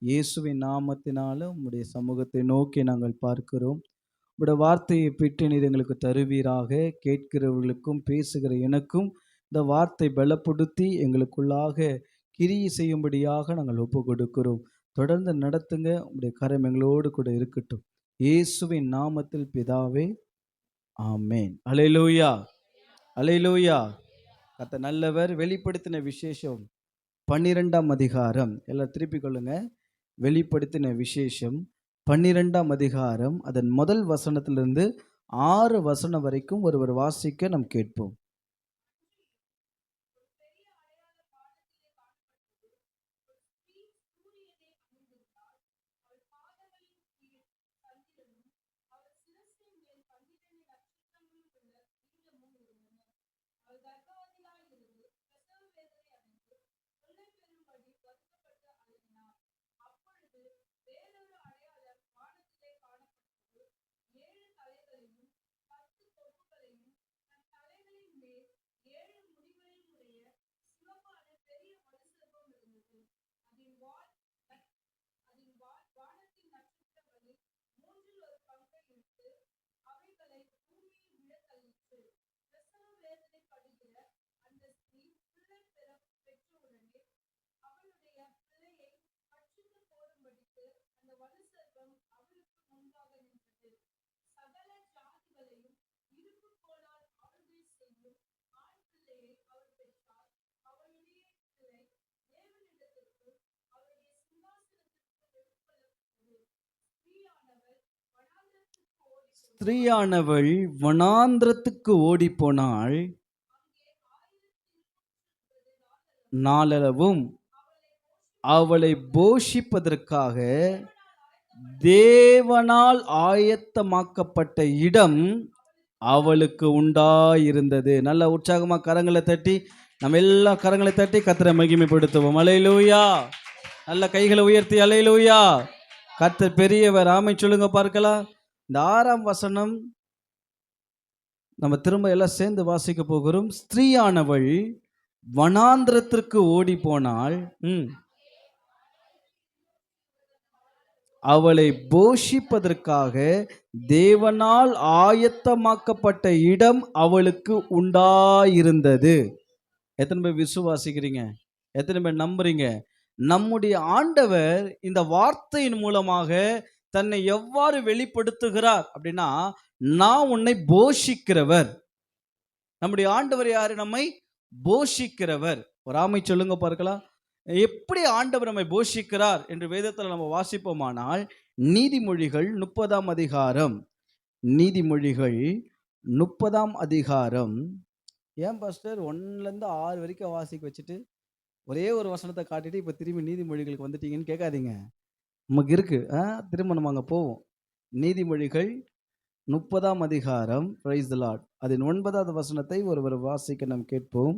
இயேசுவின் நாமத்தினால உம்முடைய சமூகத்தை நோக்கி நாங்கள் பார்க்கிறோம். உம்முடைய வார்த்தையை பெற்று நீர் எங்களுக்கு தருவீராக. கேட்கிறவர்களுக்கும் பேசுகிற எனக்கும் இந்த வார்த்தை பலப்படுத்தி எங்களுக்குள்ளாக கிரியை செய்யும்படியாக நாங்கள் ஒப்பு கொடுக்கிறோம். தொடர்ந்து நடத்துங்க. உம்முடைய கரம் எங்களோடு கூட இருக்கட்டும். இயேசுவின் நாமத்தில் பிதாவே, ஆமென். அல்லேலூயா, அல்லேலூயா. கர்த்தர் நல்லவர். வெளிப்படுத்தின விசேஷம் 12ஆம் அதிகாரம். எல்லாம் திருப்பிக் கொள்ளுங்க. வெளிப்படுத்தின விசேஷம் 12ஆம் அதிகாரம், அதன் முதல் வசனத்திலிருந்து 6 வசனம் வரைக்கும் ஒருவர் வாசிக்க நாம் கேட்போம். ஸ்திரீயானவள் வனாந்திரத்துக்கு ஓடி போனாள், நாளளவும் அவளை போஷிப்பதற்காக தேவனால் ஆயத்தமாக்கப்பட்ட இடம் அவளுக்கு உண்டாயிருந்தது. நல்ல உற்சாகமா கரங்களை தட்டி, நம்ம எல்லா கரங்களை தட்டி கர்த்தரை மகிமைப்படுத்துவோம். அல்லேலூயா. நல்ல கைகளை உயர்த்தி அல்லேலூயா. கர்த்தர் பெரியவர். ஆமென் சொல்லுங்க பார்க்கலாம். இந்த 6ஆம் வசனம் நம்ம திரும்ப எல்லாம் சேர்ந்து வாசிக்க போகிறோம். ஸ்திரீயானவள் வனாந்திரத்திற்கு ஓடி போனாள், அவளை போஷிப்பதற்காக தேவனால் ஆயத்தமாக்கப்பட்ட இடம் அவளுக்கு உண்டாயிருந்தது. எத்தனை பேர் விசுவாசிக்கிறீங்க? எத்தனை பேர் நம்புறீங்க? நம்முடைய ஆண்டவர் இந்த வார்த்தையின் மூலமாக தன்னை எவ்வாறு வெளிப்படுத்துகிறார் அப்படின்னா, நான் உன்னை போஷிக்கிறவர். நம்முடைய ஆண்டவர் யாரு? நம்மை போஷிக்கிறவர். ஒரு ஆமை சொல்லுங்க பார்க்கலாம். எப்படி ஆண்டவர் நம்மை போஷிக்கிறார் என்று வேதத்தில் நம்ம வாசிப்போமானால், நீதிமொழிகள் 30ஆம் அதிகாரம், நீதிமொழிகள் 30ஆம் அதிகாரம். ஏன் பாஸ்டர் 1லேருந்து 6 வரைக்கும் வாசிக்க வச்சுட்டு ஒரே ஒரு வசனத்தை காட்டிட்டு இப்போ திரும்பி நீதிமொழிகளுக்கு வந்துட்டீங்கன்னு கேட்காதீங்க. நமக்கு இருக்கு. திரும்ப நம்ம அங்கே போவோம். நீதிமொழிகள் 30ஆம் அதிகாரம், பிரைஸ் தி லார்ட், அதன் 9வது வசனத்தை ஒருவர் வாசிக்க நாம் கேட்போம்.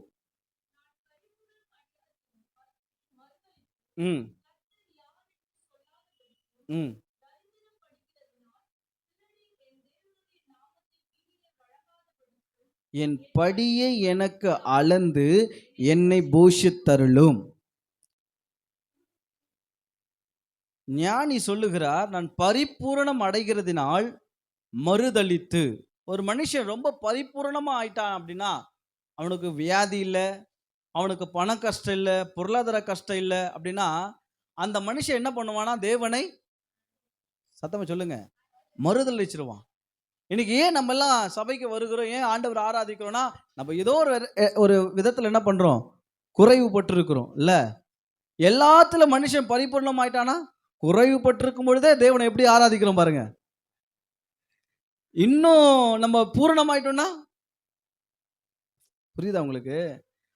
என் படியை எனக்கு அளந்து என்னை போஷித்தருளும். ஞானி சொல்லுகிறார், நான் பரிபூரணம் அடைகிறதினால் மறுதளித்து. ஒரு மனுஷன் ரொம்ப பரிபூரணமா ஆயிட்டான் அப்படின்னா, அவனுக்கு வியாதி இல்லை, அவனுக்கு பண கஷ்டம் இல்லை, பொருளாதார கஷ்டம் இல்லை அப்படின்னா, அந்த மனுஷன் என்ன பண்ணுவானா, தேவனை சத்தமா சொல்லுங்க, மறுதளிச்சிருவான். இன்னைக்கு ஏன் நம்ம எல்லாம் சபைக்கு வருகிறோம், ஏன் ஆண்டவர் ஆராதிக்கிறோம்னா, நம்ம ஏதோ ஒரு விதத்தில் என்ன பண்றோம், குறைவுபட்டு இருக்கிறோம் இல்ல. எல்லாத்துல மனுஷன் பரிபூர்ணம் ஆயிட்டானா, குறைவுபட்டிருக்கும் பொழுதே தேவனை எப்படி ஆராதிக்கிறோம் பாருங்க. இன்னும் நம்ம பூரணமாயிட்டோம்னா, புரியுதா உங்களுக்கு?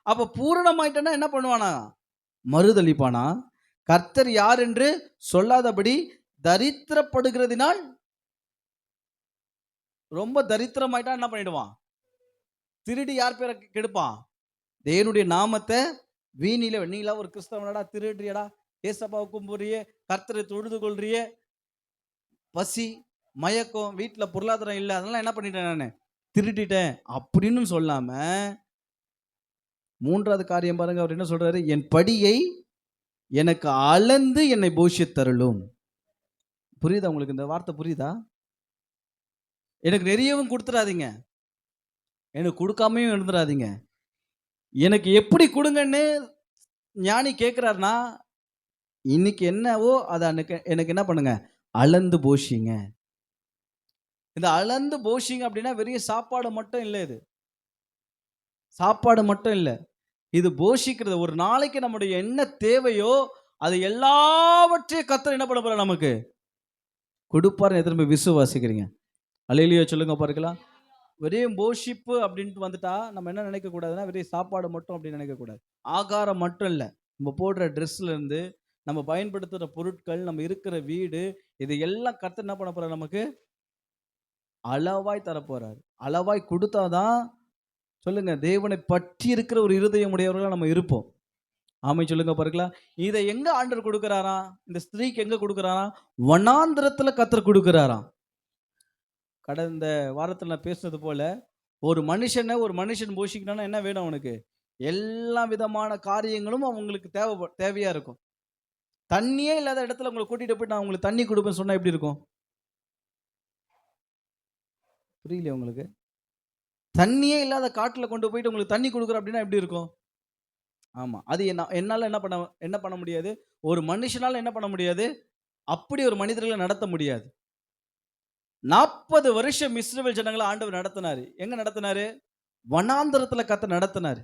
அப்ப பூரணமாயிட்டோம்னா என்ன பண்ணுவானா, மறுதளிப்பானா. கர்த்தர் யார் என்று சொல்லாதபடி தரித்திரப்படுகிறதினால், ரொம்ப தரித்திரமாயிட்டா என்ன பண்ணிடுவான், திருடி யார் பேரை கெடுப்பான், தேவனுடைய நாமத்தை வீணில. நீங்களா ஒரு கிறிஸ்தவனடா, திருடுறியடா, ஏசப்பாவை கும்பிடுறியே, கர்த்தரை தொழுது கொள்றியே, பசி மயக்கம், வீட்டில் பொருளாதாரம் இல்லை, அதெல்லாம் என்ன பண்ணிட்டேன், நான் திருடிட்டேன் அப்படின்னு சொல்லாம, 3வது காரியம் பாருங்க, அவர் என்ன சொல்றாரு, என் படியை எனக்கு அளந்து என்னை போஷித்தருளும். புரியுதா உங்களுக்கு? இந்த வார்த்தை புரியுதா? எனக்கு நிறையவும் கொடுத்துடாதீங்க, எனக்கு கொடுக்காமையும் இருந்துடாதீங்க. எனக்கு எப்படி கொடுங்கன்னு ஞானி கேட்கிறாருன்னா, இன்னைக்கு என்னவோ அதை எனக்கு என்ன பண்ணுங்க, அளந்து போஷிங்க. இந்த அளந்து போஷிங்க அப்படின்னா வெறும் சாப்பாடு மட்டும் இல்லை. இது சாப்பாடு மட்டும் இல்லை, இது போஷிக்கிறது. ஒரு நாளைக்கு நம்முடைய என்ன தேவையோ அது எல்லாவற்றையும் கர்த்தர் என்ன பண்ண போற நமக்கு கொடுப்பாரு. எத்தனை பேர் விசுவாசிக்கிறீங்க? அல்லேலூயா சொல்லுங்க பார்க்கலாம். வெறும் போஷிப்பு அப்படின்ட்டு வந்துட்டா நம்ம என்ன நினைக்க கூடாதுன்னா, வெறும் சாப்பாடு மட்டும் அப்படின்னு நினைக்க கூடாது. ஆகாரம் மட்டும் இல்லை, நம்ம போடுற ட்ரெஸ்ல இருந்து நம்ம பயன்படுத்துகிற பொருட்கள், நம்ம இருக்கிற வீடு, இது எல்லாம் கர்த்தர் என்ன பண்ண போறாரு நமக்கு அளவாய் தரப்போறாரு. அளவாய் கொடுத்தாதான் சொல்லுங்க தேவனை பற்றி இருக்கிற ஒரு இருதயம் உடையவர்களா நம்ம இருப்போம். ஆமை சொல்லுங்க பார்க்கலாம். இதை எங்க ஆண்டவர் கொடுக்கிறாரா? இந்த ஸ்திரீக்கு எங்க கொடுக்கிறாரா? வனாந்திரத்துல கர்த்தர் கொடுக்கிறாராம். கடந்த வாரத்தில் நான் பேசுனது போல, ஒரு மனுஷன் போஷிக்கணும்னா என்ன வேணும் அவனுக்கு? எல்லா விதமான காரியங்களும் அவங்களுக்கு தேவையா இருக்கும். தண்ணியே இல்லாத இடத்துல உங்களை கூட்டிட்டு போயிட்டு நான் உங்களுக்கு தண்ணி கொடுப்பேன்னு சொன்னா எப்படி இருக்கும்? புரியலையா உங்களுக்கு? தண்ணியே இல்லாத காட்டுல கொண்டு போயிட்டு உங்களுக்கு தண்ணி கொடுக்குற அப்படின்னா எப்படி இருக்கும்? ஆமா, அது என்னால என்ன பண்ண முடியாது, ஒரு மனுஷனால என்ன பண்ண முடியாது, அப்படி ஒரு மனிதர்களை நடத்த முடியாது. 40 வருஷம் இஸ்ரவேல் ஜனங்களை ஆண்டவர் நடத்தினாரு. எங்க நடத்தினாரு? வனாந்திரத்துல கர்த்தர் நடத்தினாரு.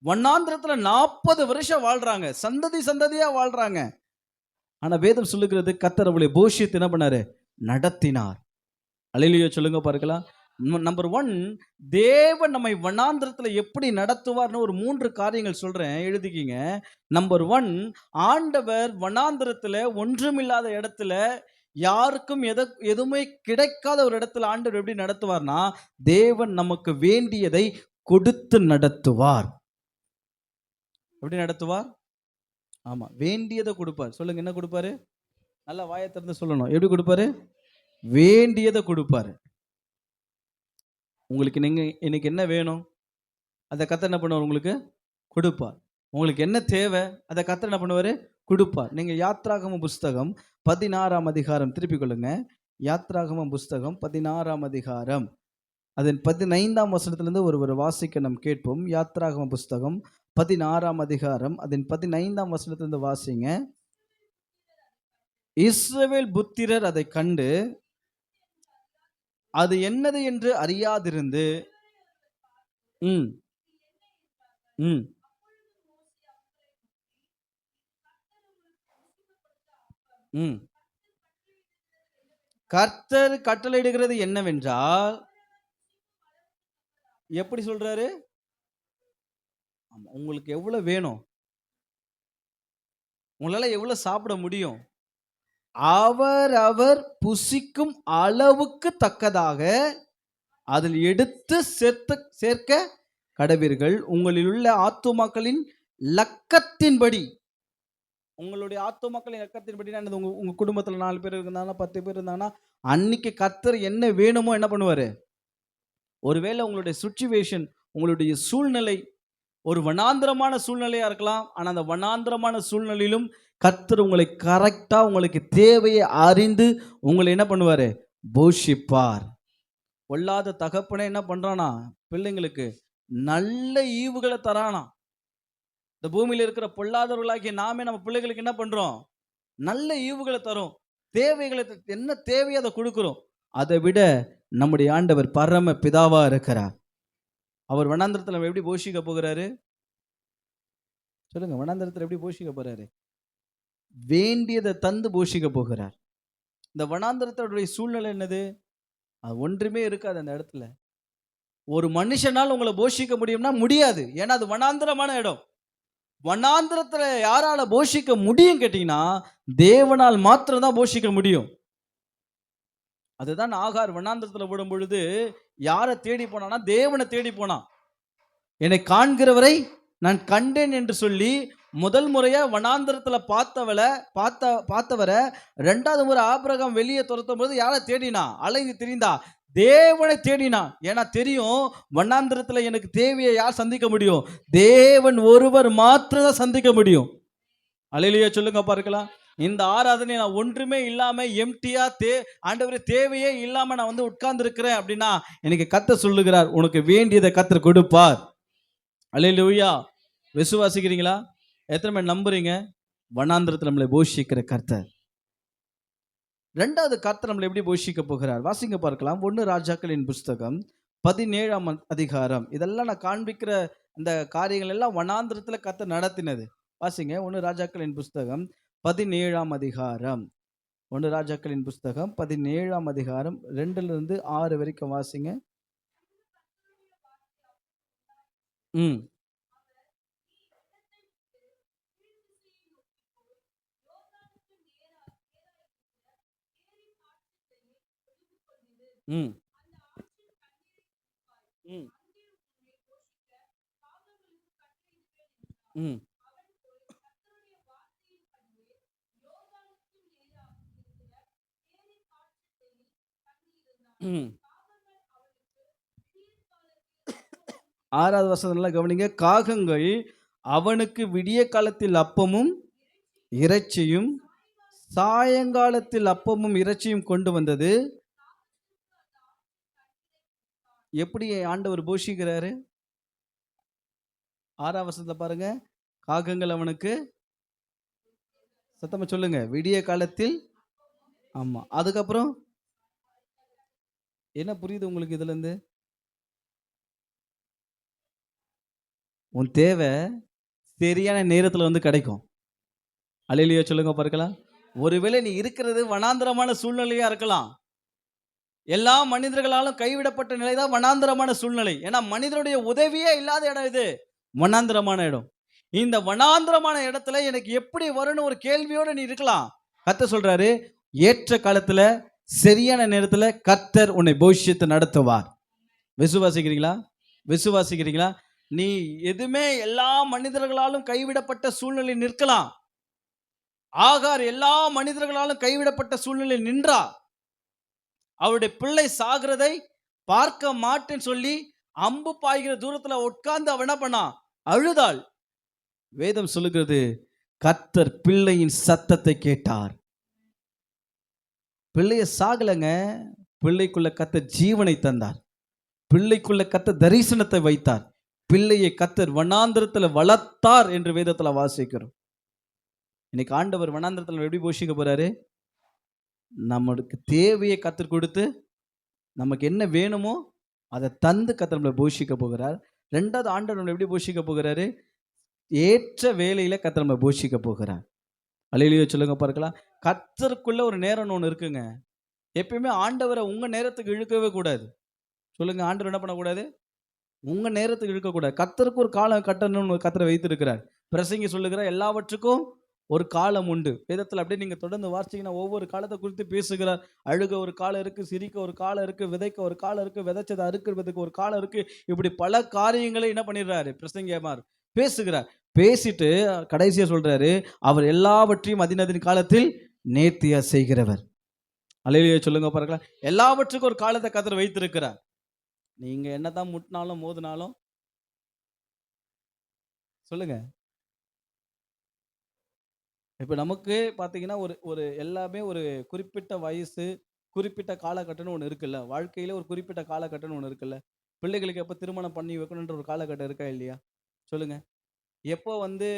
வனாந்திரத்துல 40 வருஷம் வாழ்றாங்க, சந்ததியா வாழ்றாங்க. ஆனா வேதம் சொல்லுகிறது கர்த்தர் அவளை போஷித்து என்ன பண்ணாரு? நடத்தினார். அல்லேலூயா சொல்லுங்க பார்க்கலாம். நம்பர் 1, தேவன் நம்மை வனாந்திரத்துல எப்படி நடத்துவார்னு ஒரு 3 காரியங்கள் சொல்றேன், எழுதிக்கிங்க. நம்பர் 1, ஆண்டவர் வனாந்திரத்துல ஒன்றுமில்லாத இடத்துல, யாருக்கும் எதுவுமே கிடைக்காத ஒரு இடத்துல ஆண்டவர் எப்படி நடத்துவார்னா, தேவன் நமக்கு வேண்டியதை கொடுத்து நடத்துவார். எப்படி நடத்துவார்? ஆமா, வேண்டியதை கொடுப்பார். சொல்லுங்க, என்ன கொடுப்பாரு? நல்லா வாயை திறந்து சொல்லணும். எப்படி கொடுப்பாரு? வேண்டியதை கொடுப்பாரு. உங்களுக்கு இன்னைக்கு என்ன வேணும், அதை கர்த்தர் என்ன பண்ணுவார்? உங்களுக்கு கொடுப்பார். உங்களுக்கு என்ன தேவை, அதை கர்த்தர் என்ன பண்ணுவார்? கொடுப்பார். நீங்க யாத்ராகமம் புஸ்தகம் 16ஆம் அதிகாரம் திருப்பிக் கொள்ளுங்க. யாத்ராகமம் புஸ்தகம் 16ஆம் அதிகாரம் அதன் 15ஆம் வசனத்திலிருந்து ஒரு வாசிக்க நாம் கேட்போம். யாத்ராகமம் புஸ்தகம் 16ஆம் அதிகாரம் அதன் 15ஆம் வசனத்திலிருந்து வாசிங்க. இஸ்ரவேல் புத்திரர் அதை கண்டு அது என்னது என்று அறியாதிருந்து கர்த்தர் கட்டளையிடுகிறது என்னவென்றால், எப்படி சொல்றாரு? உங்களுக்கு எவ்வளவு வேணும், உங்களால எவ்வளவு சாப்பிட முடியும், அவர் புசிக்கும் அளவுக்கு தக்கதாக அதில் எடுத்து சேர்க்க கடவீர்கள். உங்களில் உள்ள ஆத்துமாக்களின் லக்கத்தின்படி. உங்களுடைய ஆத்துமாக்களின் லக்கத்தின்படி உங்க குடும்பத்துல 4 பேர் இருந்தாங்கன்னா, 10 பேர் இருந்தாங்கன்னா, அன்னைக்கு கர்த்தர் என்ன வேணுமோ என்ன பண்ணுவாரு? ஒருவேளை உங்களுடைய சிச்சுவேஷன், உங்களுடைய சூழ்நிலை ஒரு வனாந்திரமான சூழ்நிலையா இருக்கலாம். ஆனா அந்த வனாந்திரமான சூழ்நிலையிலும் கர்த்தர் உங்களை கரெக்டா, உங்களுக்கு தேவையை அறிந்து உங்களை என்ன பண்ணுவாரு? போஷிப்பார். பொல்லாத தகப்பனே என்ன பண்றானா, பிள்ளைங்களுக்கு நல்ல ஈவுகளை தரானா. இந்த பூமியில இருக்கிற பொல்லாதவர்களாகிய நாமே நம்ம பிள்ளைகளுக்கு என்ன பண்றோம்? நல்ல ஈவுகளை தரும். தேவைகளை என்ன தேவையோ அதை கொடுக்கிறோம். அதை விட நம்முடைய ஆண்டவர் பரம பிதாவா இருக்கிறார். அவர் வனாந்திரத்தில் எப்படி போஷிக்க போகிறாரு? சொல்லுங்க, வனாந்திரத்தில் எப்படி போஷிக்க போறாரு? வேண்டியதை தந்து போஷிக்க போகிறார். இந்த வனாந்திரத்தோடைய சூழ்நிலை என்னது? அது ஒன்றுமே இருக்காது அந்த இடத்துல. ஒரு மனுஷனால் உங்களை போஷிக்க முடியும்னா முடியாது. ஏன்னா அது வனாந்திரமான இடம். வனாந்திரத்துல யாரால போஷிக்க முடியும் கேட்டீங்கன்னா, தேவனால் மாத்திரம் தான் போஷிக்க முடியும். அதுதான் ஆகார் வனாந்திரத்துல விடும் பொழுது யாரை தேடி போனான்னா, தேவனை தேடி போனான். என்னை காண்கிறவரை நான் கண்டேன் என்று சொல்லி முதல் முறையா வனாந்திரத்துல பார்த்தவரை 2வது முறை ஆபிரகாம் வெளியே துரத்தும் போது யாரை தேடினா? அலைந்து திரிந்தா தேவனை தேடினா. ஏன்னா தெரியும், வனாந்திரத்துல எனக்கு தேவையை யார் சந்திக்க முடியும்? தேவன் ஒருவர் மாத்திரம் தான் சந்திக்க முடியும். அல்லேலூயா சொல்லுங்க பார்க்கலாம். இந்த ஆராதனை நான் ஒன்றுமே இல்லாம எம்டியா ஆண்டவரே தேவையே இல்லாம நான் வந்து உட்கார்ந்து இருக்கிறேன் அப்படின்னா எனக்கு கர்த்தர் சொல்லுகிறார், உனக்கு வேண்டியதை கர்த்தர் கொடுப்பார். அல்லேலூயா. விசுவாசிக்கிறீங்களா? எத்தனை பேர் நம்புறீங்க? வனாந்திரத்தில் நம்மளை போஷிக்கிற கர்த்தர். இரண்டாவது கர்த்தர் நம்மளை எப்படி போஷிக்க போகிறார்? வாசிங்க பார்க்கலாம். 1 ராஜாக்களின் புஸ்தகம் 17ஆம் அதிகாரம். இதெல்லாம் நான் காண்பிக்கிற இந்த காரியங்கள் எல்லாம் வனாந்திரத்தில் கர்த்தர் நடத்தினது. வாசிங்க 1 ராஜாக்களின் புஸ்தகம் 17ஆம் அதிகாரம். 1 ராஜாக்களின் புஸ்தகம் 17ஆம் அதிகாரம் 2லிருந்து 6 வரைக்கும் வாசிங்க. ம் ம் ம் ம் ம் 6வது வசனம் நல்லா கவனிங்க. காகங்கள் அவனுக்கு விடிய காலத்தில் அப்பமும் இறைச்சியும் சாயங்காலத்தில் அப்பமும் இறைச்சியும் கொண்டு வந்தது. எப்படி ஆண்டவர் போஷிக்கிறாரு? 6ஆம் வசனத்துல பாருங்க. காகங்கள் அவனுக்கு, சத்தமா சொல்லுங்க, விடிய காலத்தில். ஆமா. அதுக்கப்புறம் என்ன புரியுது உங்களுக்கு இதுல இருந்து? உன் தேவை சரியான நேரத்துல வந்து கிடைக்கும். அல்லேலூயா சொல்லுங்க பார்க்கலாம். ஒருவேளை நீ இருக்கிறது வனாந்தரமான சூழ்நிலையா இருக்கலாம். எல்லா மனிதர்களாலும் கைவிடப்பட்ட நிலைதான் வனாந்தரமான சூழ்நிலை. ஏன்னா மனிதனுடைய உதவியே இல்லாத இடம் இது வனாந்தரமான இடம். இந்த வனாந்தரமான இடத்துல எனக்கு எப்படி வரும்னு ஒரு கேள்வியோட நீ இருக்கலாம். கர்த்தர் சொல்றாரு, ஏற்ற காலத்துல சரியான நேரத்துல கர்த்தர் உன்னை போஷித்து நடத்துவார். விசுவாசிக்கிறீங்களா? விசுவாசிக்கிறீங்களா? நீ எதுவுமே எல்லா மனிதர்களாலும் கைவிடப்பட்ட சூழ்நிலை நிற்கலாம். ஆகார் எல்லா மனிதர்களாலும் கைவிடப்பட்ட சூழ்நிலை நின்றா. அவருடைய பிள்ளை சாகிறதை பார்க்க மாட்டேன்னு சொல்லி அம்பு பாய்கிற தூரத்துல உட்கார்ந்து அவன் என்ன பண்ணான்? அழுதாள். வேதம் சொல்லுகிறது, கர்த்தர் பிள்ளையின் சத்தத்தை கேட்டார். பிள்ளைய சாகலங்க. பிள்ளைக்குள்ள கர்த்தர் ஜீவனை தந்தார். பிள்ளைக்குள்ள கர்த்தர் தரிசனத்தை வைத்தார். பிள்ளையை கர்த்தர் வனாந்திரத்துல வளர்த்தார் என்று வேதத்துல வாசிக்கிறோம். இன்னைக்கு ஆண்டவர் வனாந்திரத்துல எப்படி போஷிக்க போறாரு? நமக்கு தேவையை கர்த்தர் கொடுத்து நமக்கு என்ன வேணுமோ அதை தந்து கர்த்தர் நம்மளை போஷிக்க போகிறார். ரெண்டாவது, ஆண்டவர் நம்மளை எப்படி போஷிக்க போகிறாரு? ஏற்ற வேலையில கர்த்தர் நம்மளை போஷிக்க போகிறார். அல்லேலூயா சொல்லுங்க பார்க்கலாம். கர்த்தருக்குள்ள ஒரு நேரம்னு ஒன்று இருக்குங்க. எப்பயுமே ஆண்டவரை உங்க நேரத்துக்கு இழுக்கவே கூடாது. சொல்லுங்க, ஆண்டவர் என்ன பண்ணக்கூடாது? உங்க நேரத்துக்கு இழுக்கக்கூடாது. கர்த்தருக்கு ஒரு காலம் கட்டணும்னு கர்த்தரை வைத்திருக்கிறார். பிரசங்கி சொல்லுகிற எல்லாவற்றுக்கும் ஒரு காலம் உண்டு. வேதத்தில் அப்படியே நீங்க தொடர்ந்து வாசிச்சீங்கன்னா ஒவ்வொரு காலத்தை குறித்து பேசுகிறார். அழுக ஒரு காலம் இருக்கு, சிரிக்க ஒரு காலம் இருக்கு, விதைக்க ஒரு காலம் இருக்கு, விதைச்சதை அறுக்கிறதுக்கு ஒரு காலம் இருக்கு. இப்படி பல காரியங்களை என்ன பண்ணிடுறாரு பிரசங்கியார் பேசுகிறார். பேசிட்டு கடைசியா சொல்றாரு, அவர் எல்லாவற்றையும் அதினதின் காலத்தில் நேர்த்தியா செய்கிறவர். அல்லேலூயா சொல்லுங்க பாருங்களா. எல்லாவற்றுக்கும் ஒரு காலத்தை கர்த்தர் வைத்திருக்கிறார். நீங்க என்னதான் முட்டினாலும் மோதினாலும் சொல்லுங்க. இப்ப நமக்கு பார்த்தீங்கன்னா, ஒரு ஒரு எல்லாமே ஒரு குறிப்பிட்ட வயசு, குறிப்பிட்ட காலகட்டம்னு ஒண்ணு இருக்குல்ல. வாழ்க்கையில ஒரு குறிப்பிட்ட காலகட்டம்னு ஒண்ணு இருக்குல்ல. பிள்ளைகளுக்கு எப்ப திருமணம் பண்ணி வைக்கணுன்ற ஒரு காலகட்டம் இருக்கா இல்லையா? சொல்லுங்க. எப்போ வந்து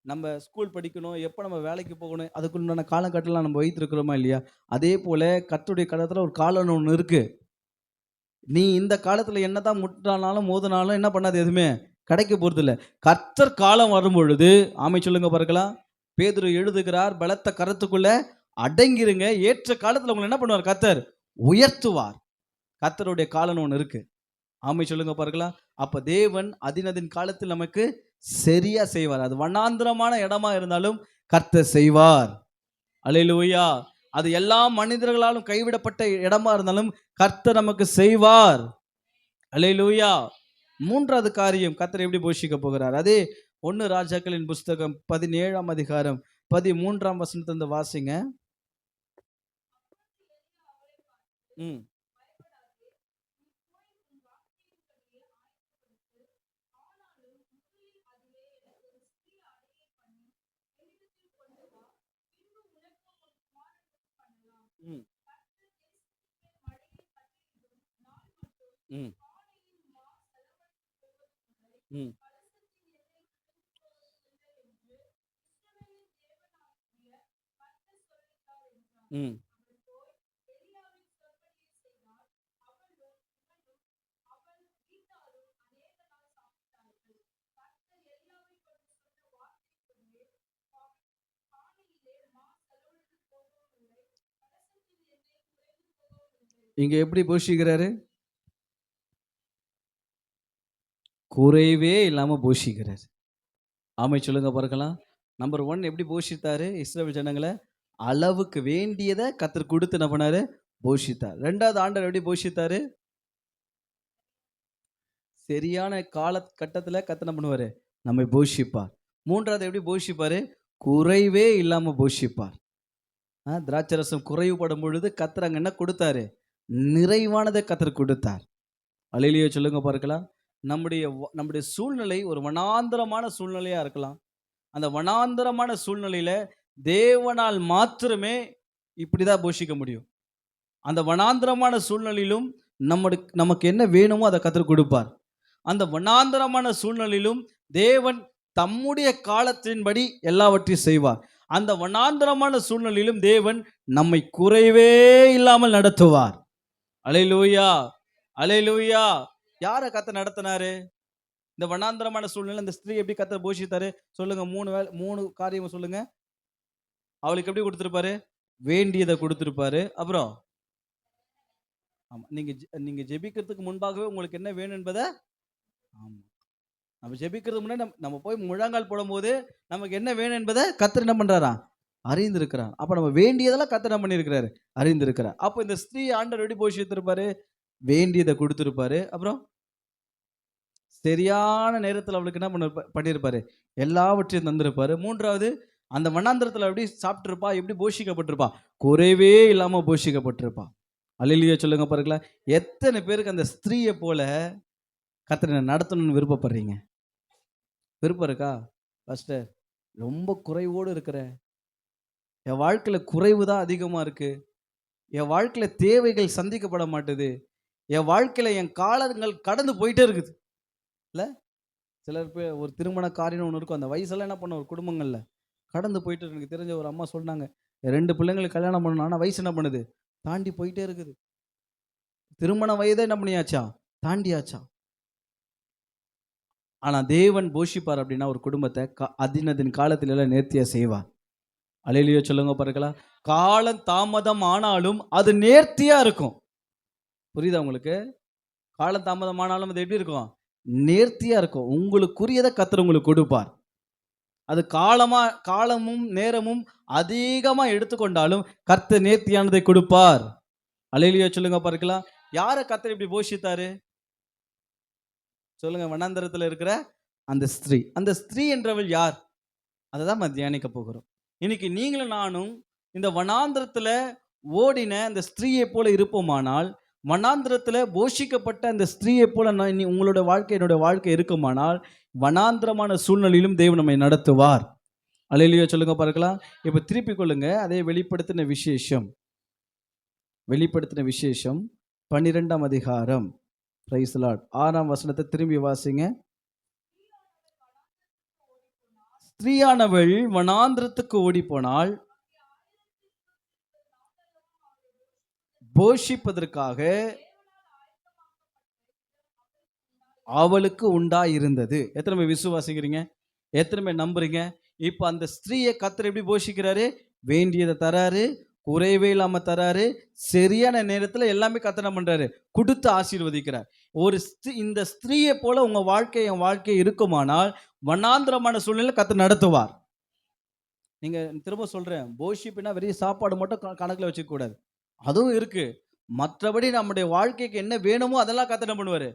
நம்ம ஸ்கூல் படிக்கணும், எப்போ நம்ம வேலைக்கு போகணும், அதுக்குண்டான காலகட்டம்லாம் நம்ம வைத்திருக்கிறோமா இல்லையா? அதே போல கர்த்தருடைய காலத்துல ஒரு காலம்னு ஒண்ணு இருக்கு. நீ இந்த காலத்துல என்னதான் முட்டினாலும், மோதினாலும் என்ன பண்ணாது, எதுவுமே கிடைக்க போறதில்ல. கர்த்தர் காலம் வரும்பொழுது, ஆமை சொல்லுங்க பார்க்கலாம். பேதுரு எழுதுகிறார், பலத்த கரத்துக்குள்ள அடங்கிருங்க. ஏற்ற காலத்துல உங்களை என்ன பண்ணுவார்? கர்த்தர் உயர்த்துவார். கர்த்தருடைய காலம்னு ஒண்ணு இருக்கு. ஆமை சொல்லுங்க பார்க்கலாம். அப்ப தேவன் அதினதின் காலத்தில் நமக்கு சரியா செய்வார். அது வனாந்திரமான இடமா இருந்தாலும் கர்த்தர் செய்வார். அல்லேலூயா. அது எல்லா மனிதர்களாலும் கைவிடப்பட்ட இடமா இருந்தாலும் கர்த்தர் நமக்கு செய்வார். அல்லேலூயா. மூன்றாவது காரியம், கர்த்தர் எப்படி போஷிக்க போகிறார்? அதே 1 ராஜாக்களின் புஸ்தகம் 17ஆம் அதிகாரம் 13ஆம் வசனத்திலிருந்து வாசிங்க. ம் ம், ம், ம், ம். இங்க எப்படி போஷிக்கிறாரு? குறைவே இல்லாம போஷிக்கிறாரு. ஆமை சொல்லுங்க பார்க்கலாம். நம்பர் 1 எப்படி போஷித்தாரு இஸ்ரவேல் ஜனங்கள? அளவுக்கு வேண்டியத கர்த்தர் குடுத்து என்ன பண்ணாரு? போஷித்தார். 2வது ஆண்டவர் எப்படி போஷித்தாரு? சரியான கட்டத்துல கர்த்தர் என்ன பண்ணுவாரு? நம்மை போஷிப்பார். 3வது எப்படி போஷிப்பாரு? குறைவே இல்லாம போஷிப்பார். திராட்சரசம் குறைவுபடும் பொழுது கர்த்தர் அங்க என்ன கொடுத்தாரு? நிறைவானதை கர்த்தர் கொடுத்தார். அல்லேலூயா சொல்லுங்க பார்க்கலாம். நம்முடைய சூழ்நிலை ஒரு வனாந்தரமான சூழ்நிலையா இருக்கலாம். அந்த வனாந்தரமான சூழ்நிலையில தேவனால் மாத்திரமே இப்படிதான் போஷிக்க முடியும். அந்த வனாந்தரமான சூழ்நிலையிலும் நமக்கு என்ன வேணுமோ அதை கர்த்தர் கொடுப்பார். அந்த வனாந்தரமான சூழ்நிலையிலும் தேவன் தம்முடைய காலத்தின்படி எல்லாவற்றையும் செய்வார். அந்த வனாந்தரமான சூழ்நிலையிலும் தேவன் நம்மை குறைவே இல்லாமல் நடத்துவார். அல்லேலூயா, அல்லேலூயா. யாரை கர்த்தர் நடத்தினாரு? இந்த வனாந்தரமான சூழ்நிலை இந்த ஸ்திரீ எப்படி கர்த்தர் போஷித்தாரு? சொல்லுங்க. 3 காரியம் சொல்லுங்க. அவளுக்கு எப்படி கொடுத்திருப்பாரு? வேண்டியதை கொடுத்திருப்பாரு. அப்புறம் ஆமா, நீங்க ஜெபிக்கிறதுக்கு முன்பாகவே உங்களுக்கு என்ன வேணும் என்பதை, ஆமா, நம்ம ஜெபிக்கிறதுக்கு முன்னாடி நம்ம போய் முழங்கால் போடும்போது நமக்கு என்ன வேணும் என்பதை கர்த்தர் என்ன பண்றாராம்? அறிந்திருக்கிறார். அப்ப நம்ம வேண்டியதெல்லாம் கர்த்தர் என்ன பண்ணியிருக்கிறாரு? அறிந்திருக்கிறார். அப்ப இந்த ஸ்திரீ ஆண்டவர் எப்படி போஷித்திருப்பாரு? வேண்டியதை கொடுத்திருப்பாரு. அப்புறம் சரியான நேரத்தில் அவளுக்கு என்ன பண்ணியிருப்பாரு? எல்லாவற்றையும் தந்திருப்பாரு. 3வது அந்த வனாந்தரத்தில் எப்படி சாப்பிட்டிருப்பா? எப்படி போஷிக்கப்பட்டிருப்பா? குறைவே இல்லாம போஷிக்கப்பட்டிருப்பா. அல்லேலூயா சொல்லுங்க பாருங்களேன். எத்தனை பேருக்கு அந்த ஸ்திரீயை போல கர்த்தரை நடத்தணும்னு விருப்பப்படுறீங்க? விருப்பம் இருக்கா? பாஸ்டர், ரொம்ப குறைவோடு இருக்கிறேன், என் வாழ்க்கையில குறைவு தான் அதிகமா இருக்கு, என் வாழ்க்கையில தேவைகள் சந்திக்கப்பட மாட்டுது, என் வாழ்க்கையில என் காலங்கள் கடந்து போயிட்டே இருக்குது. இல்ல சிலர் ஒரு திருமண காரியம் ஒன்று இருக்கும். அந்த வயசெல்லாம் என்ன பண்ண ஒரு குடும்பங்கள்ல கடந்து போயிட்டு, எனக்கு தெரிஞ்ச ஒரு அம்மா சொன்னாங்க, 2 பிள்ளைங்களுக்கு கல்யாணம் பண்ணணும், ஆனால் வயசு என்ன பண்ணுது? தாண்டி போயிட்டே இருக்குது. திருமண வயதை என்ன பண்ணியாச்சா? தாண்டியாச்சா. ஆனா தேவன் போஷிப்பார் அப்படின்னா ஒரு குடும்பத்தை அதினதின் காலத்துல எல்லாம் நேர்த்தியா செய்வார். அல்லேலூயா சொல்லுங்க பார்க்கலாம். காலம் தாமதம் ஆனாலும் அது நேர்த்தியா இருக்கும். புரியுதா உங்களுக்கு? காலம் தாமதம் ஆனாலும் அது எப்படி இருக்கும்? நேர்த்தியா இருக்கும். உங்களுக்குரியதை கர்த்தர் உங்களுக்கு கொடுப்பார். அது காலமும் நேரமும் அதிகமா எடுத்துக்கொண்டாலும் கர்த்தர் நேர்த்தியானதை கொடுப்பார். அல்லேலூயா சொல்லுங்க பார்க்கலாம். யாரை கர்த்தர் இப்படி போஷித்தாரு? சொல்லுங்க. வனாந்தரத்தில் இருக்கிற அந்த ஸ்திரீ. அந்த ஸ்திரீ என்றவள் யார்? அதை தான் நம்ம தியானிக்க போகிறோம். இன்னைக்கு நீங்களும் நானும் இந்த வனாந்தரத்துல ஓடின அந்த ஸ்திரீயை போல இருப்போமானால், வனாந்தரத்துல போஷிக்கப்பட்ட அந்த ஸ்திரீயை போல உங்களோட வாழ்க்கை என்னோட வாழ்க்கை இருக்குமானால், வனாந்தரமான சூழ்நிலையிலும் தேவன் நம்மை நடத்துவார். அல்லேலூயா சொல்லுங்க பார்க்கலாம். இப்ப திருப்பிக் கொள்ளுங்க. அதே வெளிப்படுத்தின விசேஷம் 12ஆம் அதிகாரம், பிரைஸ் தி லார்ட், 6ஆம் வசனத்தை திரும்பி வாசிங்க. ஸ்திரீயானவள் வனாந்திரத்துக்கு ஓடி போனால் போஷிப்பதற்காக அவளுக்கு உண்டாயிருந்தது. எத்தனை பேர் விசுவாசிக்கிறீங்க? எத்தனை பேர் நம்புறீங்க? இப்ப அந்த ஸ்திரீயை கர்த்தர் எப்படி போஷிக்கிறாரு? வேண்டியதை தராரு, குறைவே இல்லாம தராரு, சரியான நேரத்துல எல்லாமே கர்த்தர் என்ன பண்றாரு? கொடுத்து ஆசீர்வதிக்கிறார். இந்த ஸ்திரீயை போல உங்க வாழ்க்கை என் வாழ்க்கை இருக்குமானால் வனாந்திரமான சூழ்நிலை கர்த்தர் நடத்துவார். நீங்க திரும்ப சொல்றேன், போஷிப்புனா வெறும் சாப்பாடு மட்டும் கணக்குல வச்சுக்க கூடாது. அதுவும் இருக்கு. மற்றபடி நம்முடைய வாழ்க்கைக்கு என்ன வேணுமோ அதெல்லாம் கர்த்தர் என்ன பண்ணுவாரு?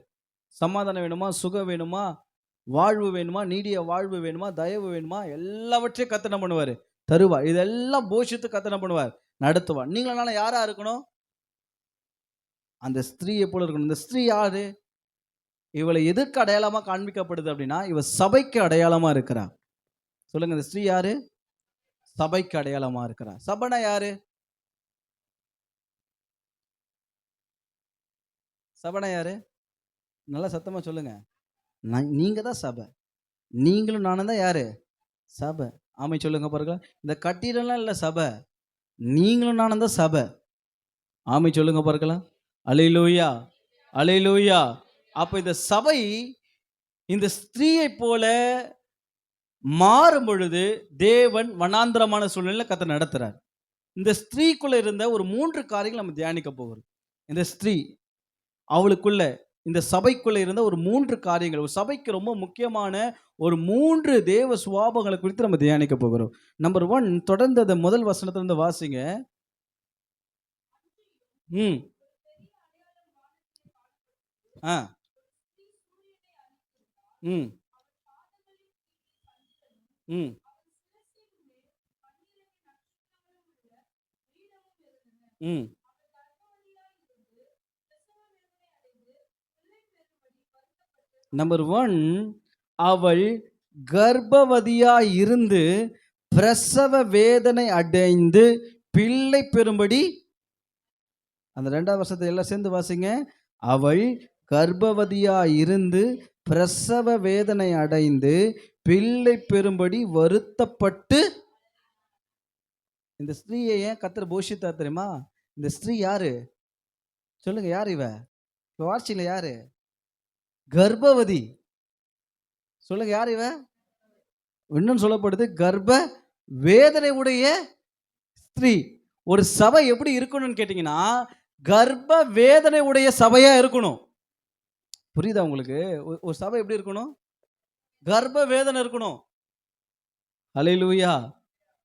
சமாதானம் வேணுமா, சுகம் வேணுமா, வாழ்வு வேணுமா, நீடிய வாழ்வு வேணுமா, தயவு வேணுமா, எல்லாவற்றையும் கர்த்தர் என்ன பண்ணுவாரு? தருவார். இதெல்லாம் போஷித்து கர்த்தர் என்ன பண்ணுவார்? நடத்துவார். நீங்களால யாரா இருக்கணும்? அந்த ஸ்திரீயை போல இருக்கணும். இந்த ஸ்திரீ யாரு? இவளை எதற்கு அடையாளமா காண்பிக்கப்படுது அப்படின்னா, இவ சபைக்கு அடையாளமா இருக்கிறா. சொல்லுங்க. இந்த ஸ்திரீ யாரு? சபைக்கு அடையாளமா இருக்கிறா. சபைனா யாரு? சபைனா யாரு? நல்லா சத்தமா சொல்லுங்க. நீங்க தான் சபை. நீங்களும் நானும் தான் யாரு? சபை. ஆமை சொல்லுங்க பாருங்க. இந்த கட்டிடம்லாம் இல்ல சபை. நீங்களும் நானும் தான் சபை. ஆமை சொல்லுங்க பார்க்கலாம். அல்லேலூயா, அல்லேலூயா. அப்ப இந்த சபை இந்த ஸ்திரீயை போல மாறும் பொழுது தேவன் வனாந்திரமான சூழ்நிலையில கர்த்தர் நடத்துறார். இந்த ஸ்திரீக்குள்ள இருந்த ஒரு 3 காரியங்கள் நம்ம தியானிக்க போகிறோம். இந்த ஸ்திரீ அவளுக்குள்ள இந்த சபைக்குள்ள இருந்த ஒரு 3 காரியங்கள், ஒரு சபைக்கு ரொம்ப முக்கியமான ஒரு 3 தேவ சுபாவங்களை குறித்து நம்ம தியானிக்க போகிறோம். நம்பர் 1, தொடர்ந்து அந்த முதல் வசனத்துல இருந்து வாசிங்க. ம். ஆ. ம். ம். ம். நம்பர் 1, அவள் கர்ப்பவதியாய் இருந்து பிரசவ வேதனை அடைந்து பிள்ளை பெறும்படி, அந்த 2வது வசனத்தை எல்லாம் சேர்ந்து வாசிங்க. அவள் கர்ப்பவதியாய் இருந்து பிரசவ வேதனை அடைந்து பிள்ளை பெறும்படி வருத்தப்பட்டு. இந்த ஸ்திரீயை ஏன் கர்த்தர் போஷித்தார் தெரியுமா? இந்த ஸ்திரீ யாரு? சொல்லுங்க, யார் இவ? வாட்சியில யாரு? கர்ப்பவதி. சொல்லுங்க, யார் இவ? இன்னும் சொல்லப்படுது கர்ப்ப வேதனை உடைய ஸ்திரீ. ஒரு சபை எப்படி இருக்கணும்னு கேட்டீங்கன்னா, கர்ப்ப வேதனை உடைய சபையா இருக்கணும். புரியுதா உங்களுக்கு? ஒரு சபை எப்படி இருக்கணும்? கர்ப்ப வேதனை இருக்கணும். அல்லேலூயா.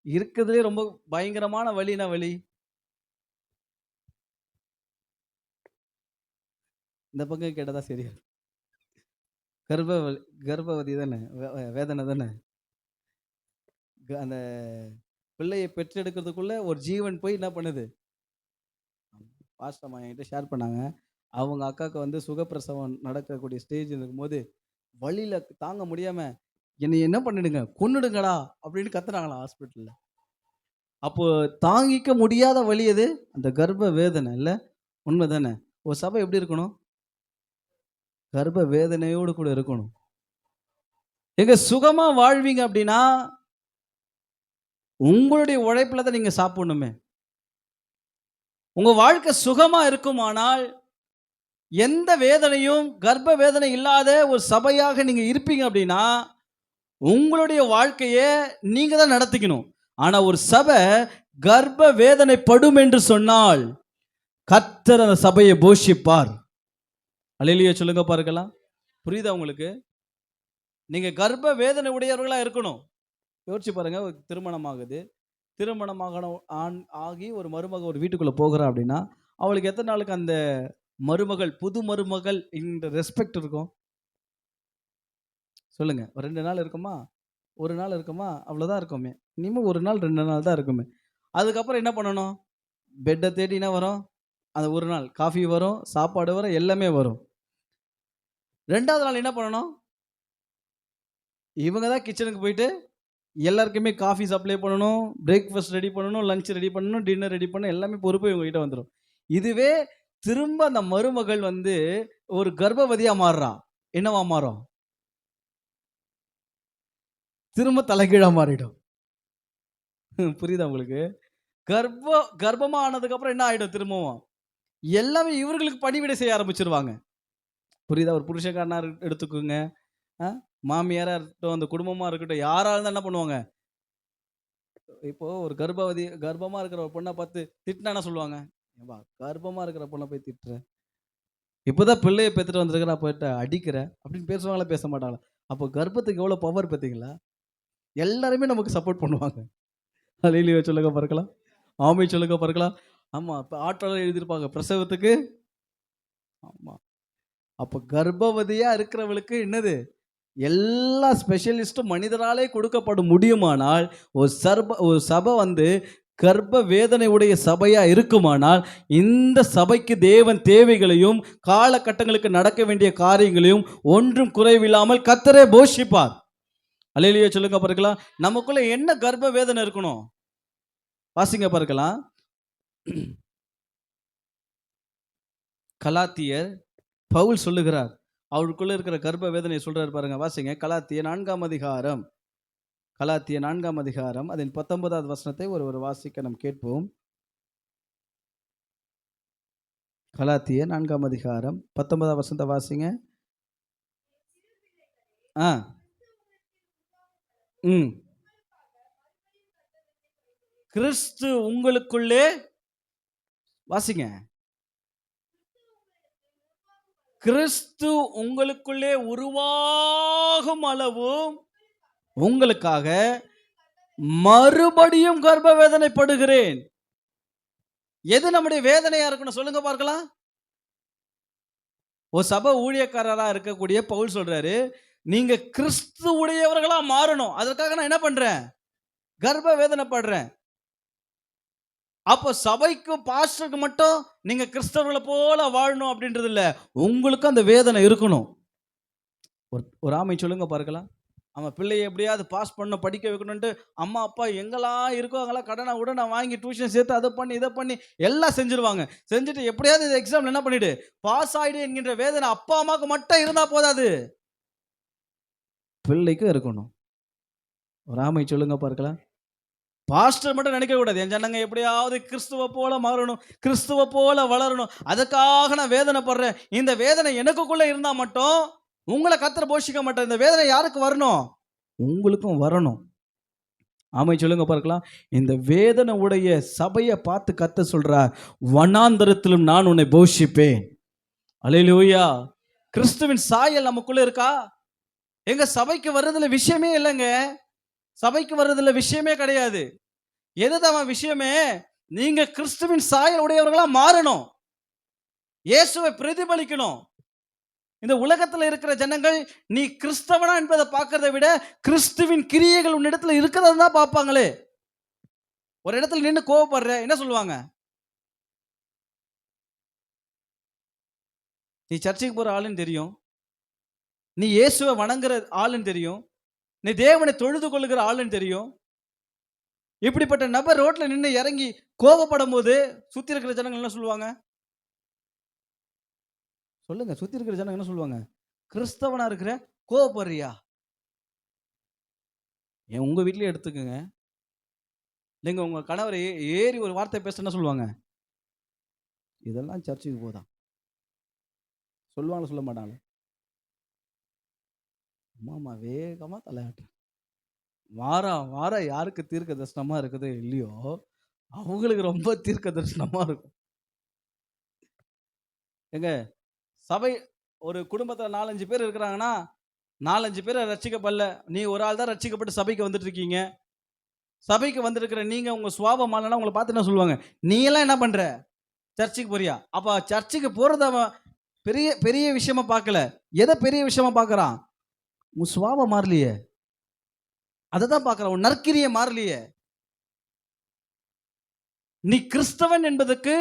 இருக்கிறதுலே ரொம்ப பயங்கரமான வலினா வலி இந்த பக்கம் கேட்டதா சரியா? கர்ப்ப கர்ப்பவதி தானே, வேதனை தானே. அந்த பிள்ளையை பெற்றெடுக்கிறதுக்குள்ள ஒரு ஜீவன் போய் என்ன பண்ணுது? பாஸ்டம்மா என்கிட்ட ஷேர் பண்ணாங்க. அவங்க அக்காவுக்கு வந்து சுகப்பிரசவம் நடக்கக்கூடிய ஸ்டேஜ் இருக்கும்போது வழியில தாங்க முடியாம, என்னை என்ன பண்ணிடுங்க, கொன்னுடுங்கடா அப்படின்னு கத்துனாங்களாம் ஹாஸ்பிட்டல்ல. அப்போ தாங்கிக்க முடியாத வலி எது? அந்த கர்ப்ப வேதனை இல்ல? உண்மைதானே? ஒரு சபை எப்படி இருக்கணும்? கர்ப்ப வேதனையோடு கூட இருக்கணும். எங்க சுகமா வாழ்வீங்க அப்படின்னா உங்களுடைய உழைப்புல தான் நீங்க சாப்பிடணுமே. உங்க வாழ்க்கை சுகமா இருக்குமானால் எந்த வேதனையும் கர்ப்ப வேதனை இல்லாத ஒரு சபையாக நீங்க இருப்பீங்க அப்படின்னா உங்களுடைய வாழ்க்கையை நீங்க தான் நடத்திக்கணும். ஆனா ஒரு சபை கர்ப்ப வேதனை படும் என்று சொன்னால் கர்த்தர் அந்த சபையை போஷிப்பார். அல்லேலூயா சொல்லுங்க பார்க்கலாம். புரியுதா உங்களுக்கு? நீங்க கர்ப்ப வேதனை உடையவர்களா இருக்கணும். யோசிச்சு பாருங்க, ஒரு திருமணம் ஆகுது. திருமணமாக ஆகி ஒரு மருமக ஒரு வீட்டுக்குள்ள போகிறா அப்படின்னா அவளுக்கு எத்தனை நாளுக்கு அந்த மருமகள், புது மருமகள் இந்த ரெஸ்பெக்ட் இருக்கும்? சொல்லுங்க. ஒரு 2 நாள் இருக்குமா? 1 நாள் இருக்குமா? அவ்வளோதான் இருக்குமே. இனிமேல் 1 நாள் 2 நாள் தான் இருக்குமே. அதுக்கப்புறம் என்ன பண்ணணும்? பெட்டை தேடி என்ன வரும்? அந்த 1 நாள் காஃபி வரும், சாப்பாடு வரும், எல்லாமே வரும். 2வது நாள் என்ன பண்ணணும்? இவங்க தான் கிச்சனுக்கு போயிட்டு எல்லாருக்குமே காஃபி சப்ளை பண்ணணும், பிரேக்ஃபாஸ்ட் ரெடி பண்ணணும், லஞ்ச் ரெடி பண்ணணும், டின்னர் ரெடி பண்ணணும், எல்லாமே பொறுப்பு இவங்க கிட்ட வந்துடும். இதுவே திரும்ப அந்த மருமகள் வந்து ஒரு கர்ப்பவதியா மாறுறா, என்னவா மாறும்? திரும்ப தலைகீழா மாறிடும். புரியுதா உங்களுக்கு? கர்ப்பமா ஆனதுக்கு அப்புறம் என்ன ஆயிடும்? திரும்பவும் எல்லாமே இவர்களுக்கு பணிவிடை செய்ய ஆரம்பிச்சிருவாங்க. புரியுதா? ஒரு புருஷக்காரனா எடுத்துக்கோங்க, மாமியாரா இருக்கட்டும், அந்த குடும்பமா இருக்கட்டும், யாரா இருந்தா என்ன பண்ணுவாங்க? இப்போ ஒரு கர்ப்பமா இருக்கிற ஒரு பொண்ணை பார்த்து திட்டினா என்ன சொல்லுவாங்க? ஏம்பா கர்ப்பமா இருக்கிற பொண்ணை போய் திட்டுற, இப்போதான் பிள்ளையை பெற்றுட்டு வந்திருக்கிற, போயிட்டு அடிக்கிற அப்படின்னு பேசுவாங்களா, பேச மாட்டாங்களா? அப்போ கர்ப்பத்துக்கு எவ்வளோ பவர் பார்த்தீங்களா? எல்லாருமே நமக்கு சப்போர்ட் பண்ணுவாங்க. அல்லேலூயா சொல்லுங்க பார்க்கலாம். ஆமை சொல்லுங்க பார்க்கலாம். ஆமா, இப்போ ஆட்டோல எழுதியிருப்பாங்க பிரசவத்துக்கு. ஆமா. அப்போ கர்ப்பவதியா இருக்கிறவளுக்கு என்னது? எல்லா ஸ்பெஷலிஸ்ட்டும் மனிதராலே கொடுக்கப்பட முடியுமானால் ஒரு சபை வந்து கர்ப்ப வேதனை உடைய சபையா இருக்குமானால் இந்த சபைக்கு தேவன் தேவைகளையும் காலகட்டங்களுக்கு நடக்க வேண்டிய காரியங்களையும் ஒன்றும் குறைவில்லாமல் கர்த்தரே போஷிப்பார். அல்லேலூயா சொல்லுங்க பார்க்கலாம். நமக்குள்ள என்ன கர்ப்ப வேதனை இருக்கணும்? வாசிங்க பார்க்கலாம். கலாத்தியர் பவுல் சொல்லுகிறார். அவருக்குள்ள இருக்கிற கர்ப்ப வேதனை சொல்றாரு பாருங்க. வாசிங்க கலாத்திய 4ஆம் அதிகாரம். கலாத்திய 4ஆம் அதிகாரம் அதன் 19வது வசனத்தை ஒரு வாசிக்க நாம் கேட்போம். கலாத்திய 4ஆம் அதிகாரம் 19வது வசனத்தை வாசிங்க. ஆ ம் கிறிஸ்து உங்களுக்குள்ளே வாசிங்க. கிறிஸ்து உங்களுக்குள்ளே உருவாகும் அளவு உங்களுக்காக மறுபடியும் கர்ப்ப வேதனைப்படுகிறேன். எது நம்முடைய வேதனையா இருக்கணும் சொல்லுங்க பார்க்கலாம். ஒரு சபை ஊழியக்காரரா இருக்கக்கூடிய பவுல் சொல்றாரு, நீங்க கிறிஸ்து உடையவர்களா மாறணும். அதற்காக நான் என்ன பண்றேன்? கர்ப்ப வேதனைப்படுறேன். அப்போ சபைக்கும் பாஸ்டருக்கு மட்டும் நீங்க கிறிஸ்தவர்களை போல வாழணும் அப்படின்றது இல்ல, உங்களுக்கு அந்த வேதனை இருக்கணும். ஒரு ஆமை சொல்லுங்க பார்க்கலாம். அவன் பிள்ளையை எப்படியாவது பாஸ் பண்ண படிக்க வைக்கணும்ட்டு அம்மா அப்பா எங்கெல்லாம் இருக்கோ அங்கெல்லாம் கடனை கூட நான் வாங்கி டியூஷன் சேர்த்து அதை பண்ணி இதை பண்ணி எல்லாம் செஞ்சிருவாங்க. செஞ்சுட்டு எப்படியாவது இந்த எக்ஸாம் என்ன பண்ணிடு பாஸ் ஆயிடு என்கின்ற வேதனை அப்பா அம்மாவுக்கு மட்டும் இருந்தா போதாது, பிள்ளைக்கும் இருக்கணும். ஒரு ஆமை சொல்லுங்க பார்க்கலாம். பாஸ்டர் மட்டும் நினைக்க கூடாது, என் ஜனங்க எப்படியாவது கிறிஸ்துவ போல மாறணும், கிறிஸ்துவ போல வளரணும், அதுக்காக நான் வேதனைப்படுறேன். இந்த வேதனை எனக்குள்ள இருந்தா மட்டும் உங்களை கர்த்தர் போஷிக்க மாட்டேன். இந்த வேதனை யாருக்கு வரணும்? உங்களுக்கும் வரணும். ஆமை சொல்லுங்க பார்க்கலாம். இந்த வேதனை உடைய சபையை பார்த்து கர்த்தர் சொல்றார், வனாந்தரத்திலும் நான் உன்னை போஷிப்பேன். அல்லேலூயா. கிறிஸ்துவின் சாயல் நமக்குள்ள இருக்கா? எங்க சபைக்கு வர்றதுல விஷயமே இல்லைங்க. சபைக்கு வர்றதுல விஷயமே கிடையாது. எதுதான் விஷயமே? நீங்க கிறிஸ்துவின் சாயல் உடையவர்களா மாறணும், இயேசுவை பிரதிபலிக்கணும். இந்த உலகத்துல இருக்கிற ஜனங்கள் நீ கிறிஸ்தவனா என்பதை பார்க்கறதை விட கிறிஸ்துவின் கிரியைகள் உன்னிடத்துல இருக்கிறத தான் பார்ப்பாங்களே. ஒரு இடத்துல நின்று கோவப்படுற என்ன சொல்லுவாங்க? நீ சர்ச்சைக்கு போற ஆளுன்னு தெரியும், நீ இயேசுவை வணங்குற ஆளுன்னு தெரியும், நீ தேவனை தொழுது கொள்ளுகிற ஆளுன்னு தெரியும். இப்படிப்பட்ட நபர் ரோட்ல நின்று இறங்கி கோபப்படும் போது சுத்தி இருக்கிற ஜனங்கள் என்ன சொல்லுவாங்க? சொல்லுங்க. சுத்தி இருக்கிற ஜனங்க என்ன சொல்லுவாங்க? கிறிஸ்தவனா இருக்கிற கோபப்படுறியா? உங்க வீட்லயே எடுத்துக்கங்க. நீங்க உங்க கணவரை ஏறி ஒரு வார்த்தை பேச என்ன சொல்லுவாங்க? இதெல்லாம் சர்ச்சுக்கு போதான் சொல்லுவாங்க, சொல்ல மாட்டாங்க. அம்மா வேகமா தலையாட்டு வாரம் யாருக்கு தீர்க்க தரிசனமா இருக்குது இல்லையோ அவங்களுக்கு ரொம்ப தீர்க்க தரிசனமா இருக்கும். எங்க சபை ஒரு குடும்பத்துல 4-5 பேர் இருக்கிறாங்கன்னா 4-5 பேரை ரட்சிக்கப்படல, நீ ஒரு ஆள் தான் ரட்சிக்கப்பட்டு சபைக்கு வந்துட்டு இருக்கீங்க. சபைக்கு வந்திருக்கிற நீங்க உங்க சுவாபம் மாறலன்னா உங்களை பார்த்து என்ன சொல்லுவாங்க? நீ எல்லாம் என்ன பண்ற? சர்ச்சுக்கு போறியா? அப்ப சர்ச்சுக்கு போறத பெரிய பெரிய விஷயமா பார்க்கல. எதை பெரிய விஷயமா பார்க்கறான்? உன் சுவாபம் மாறலையே, அதை தான் பார்க்கறான். உன் நற்கிரியை மாறலையே. நீ கிறிஸ்தவன் என்பதற்கு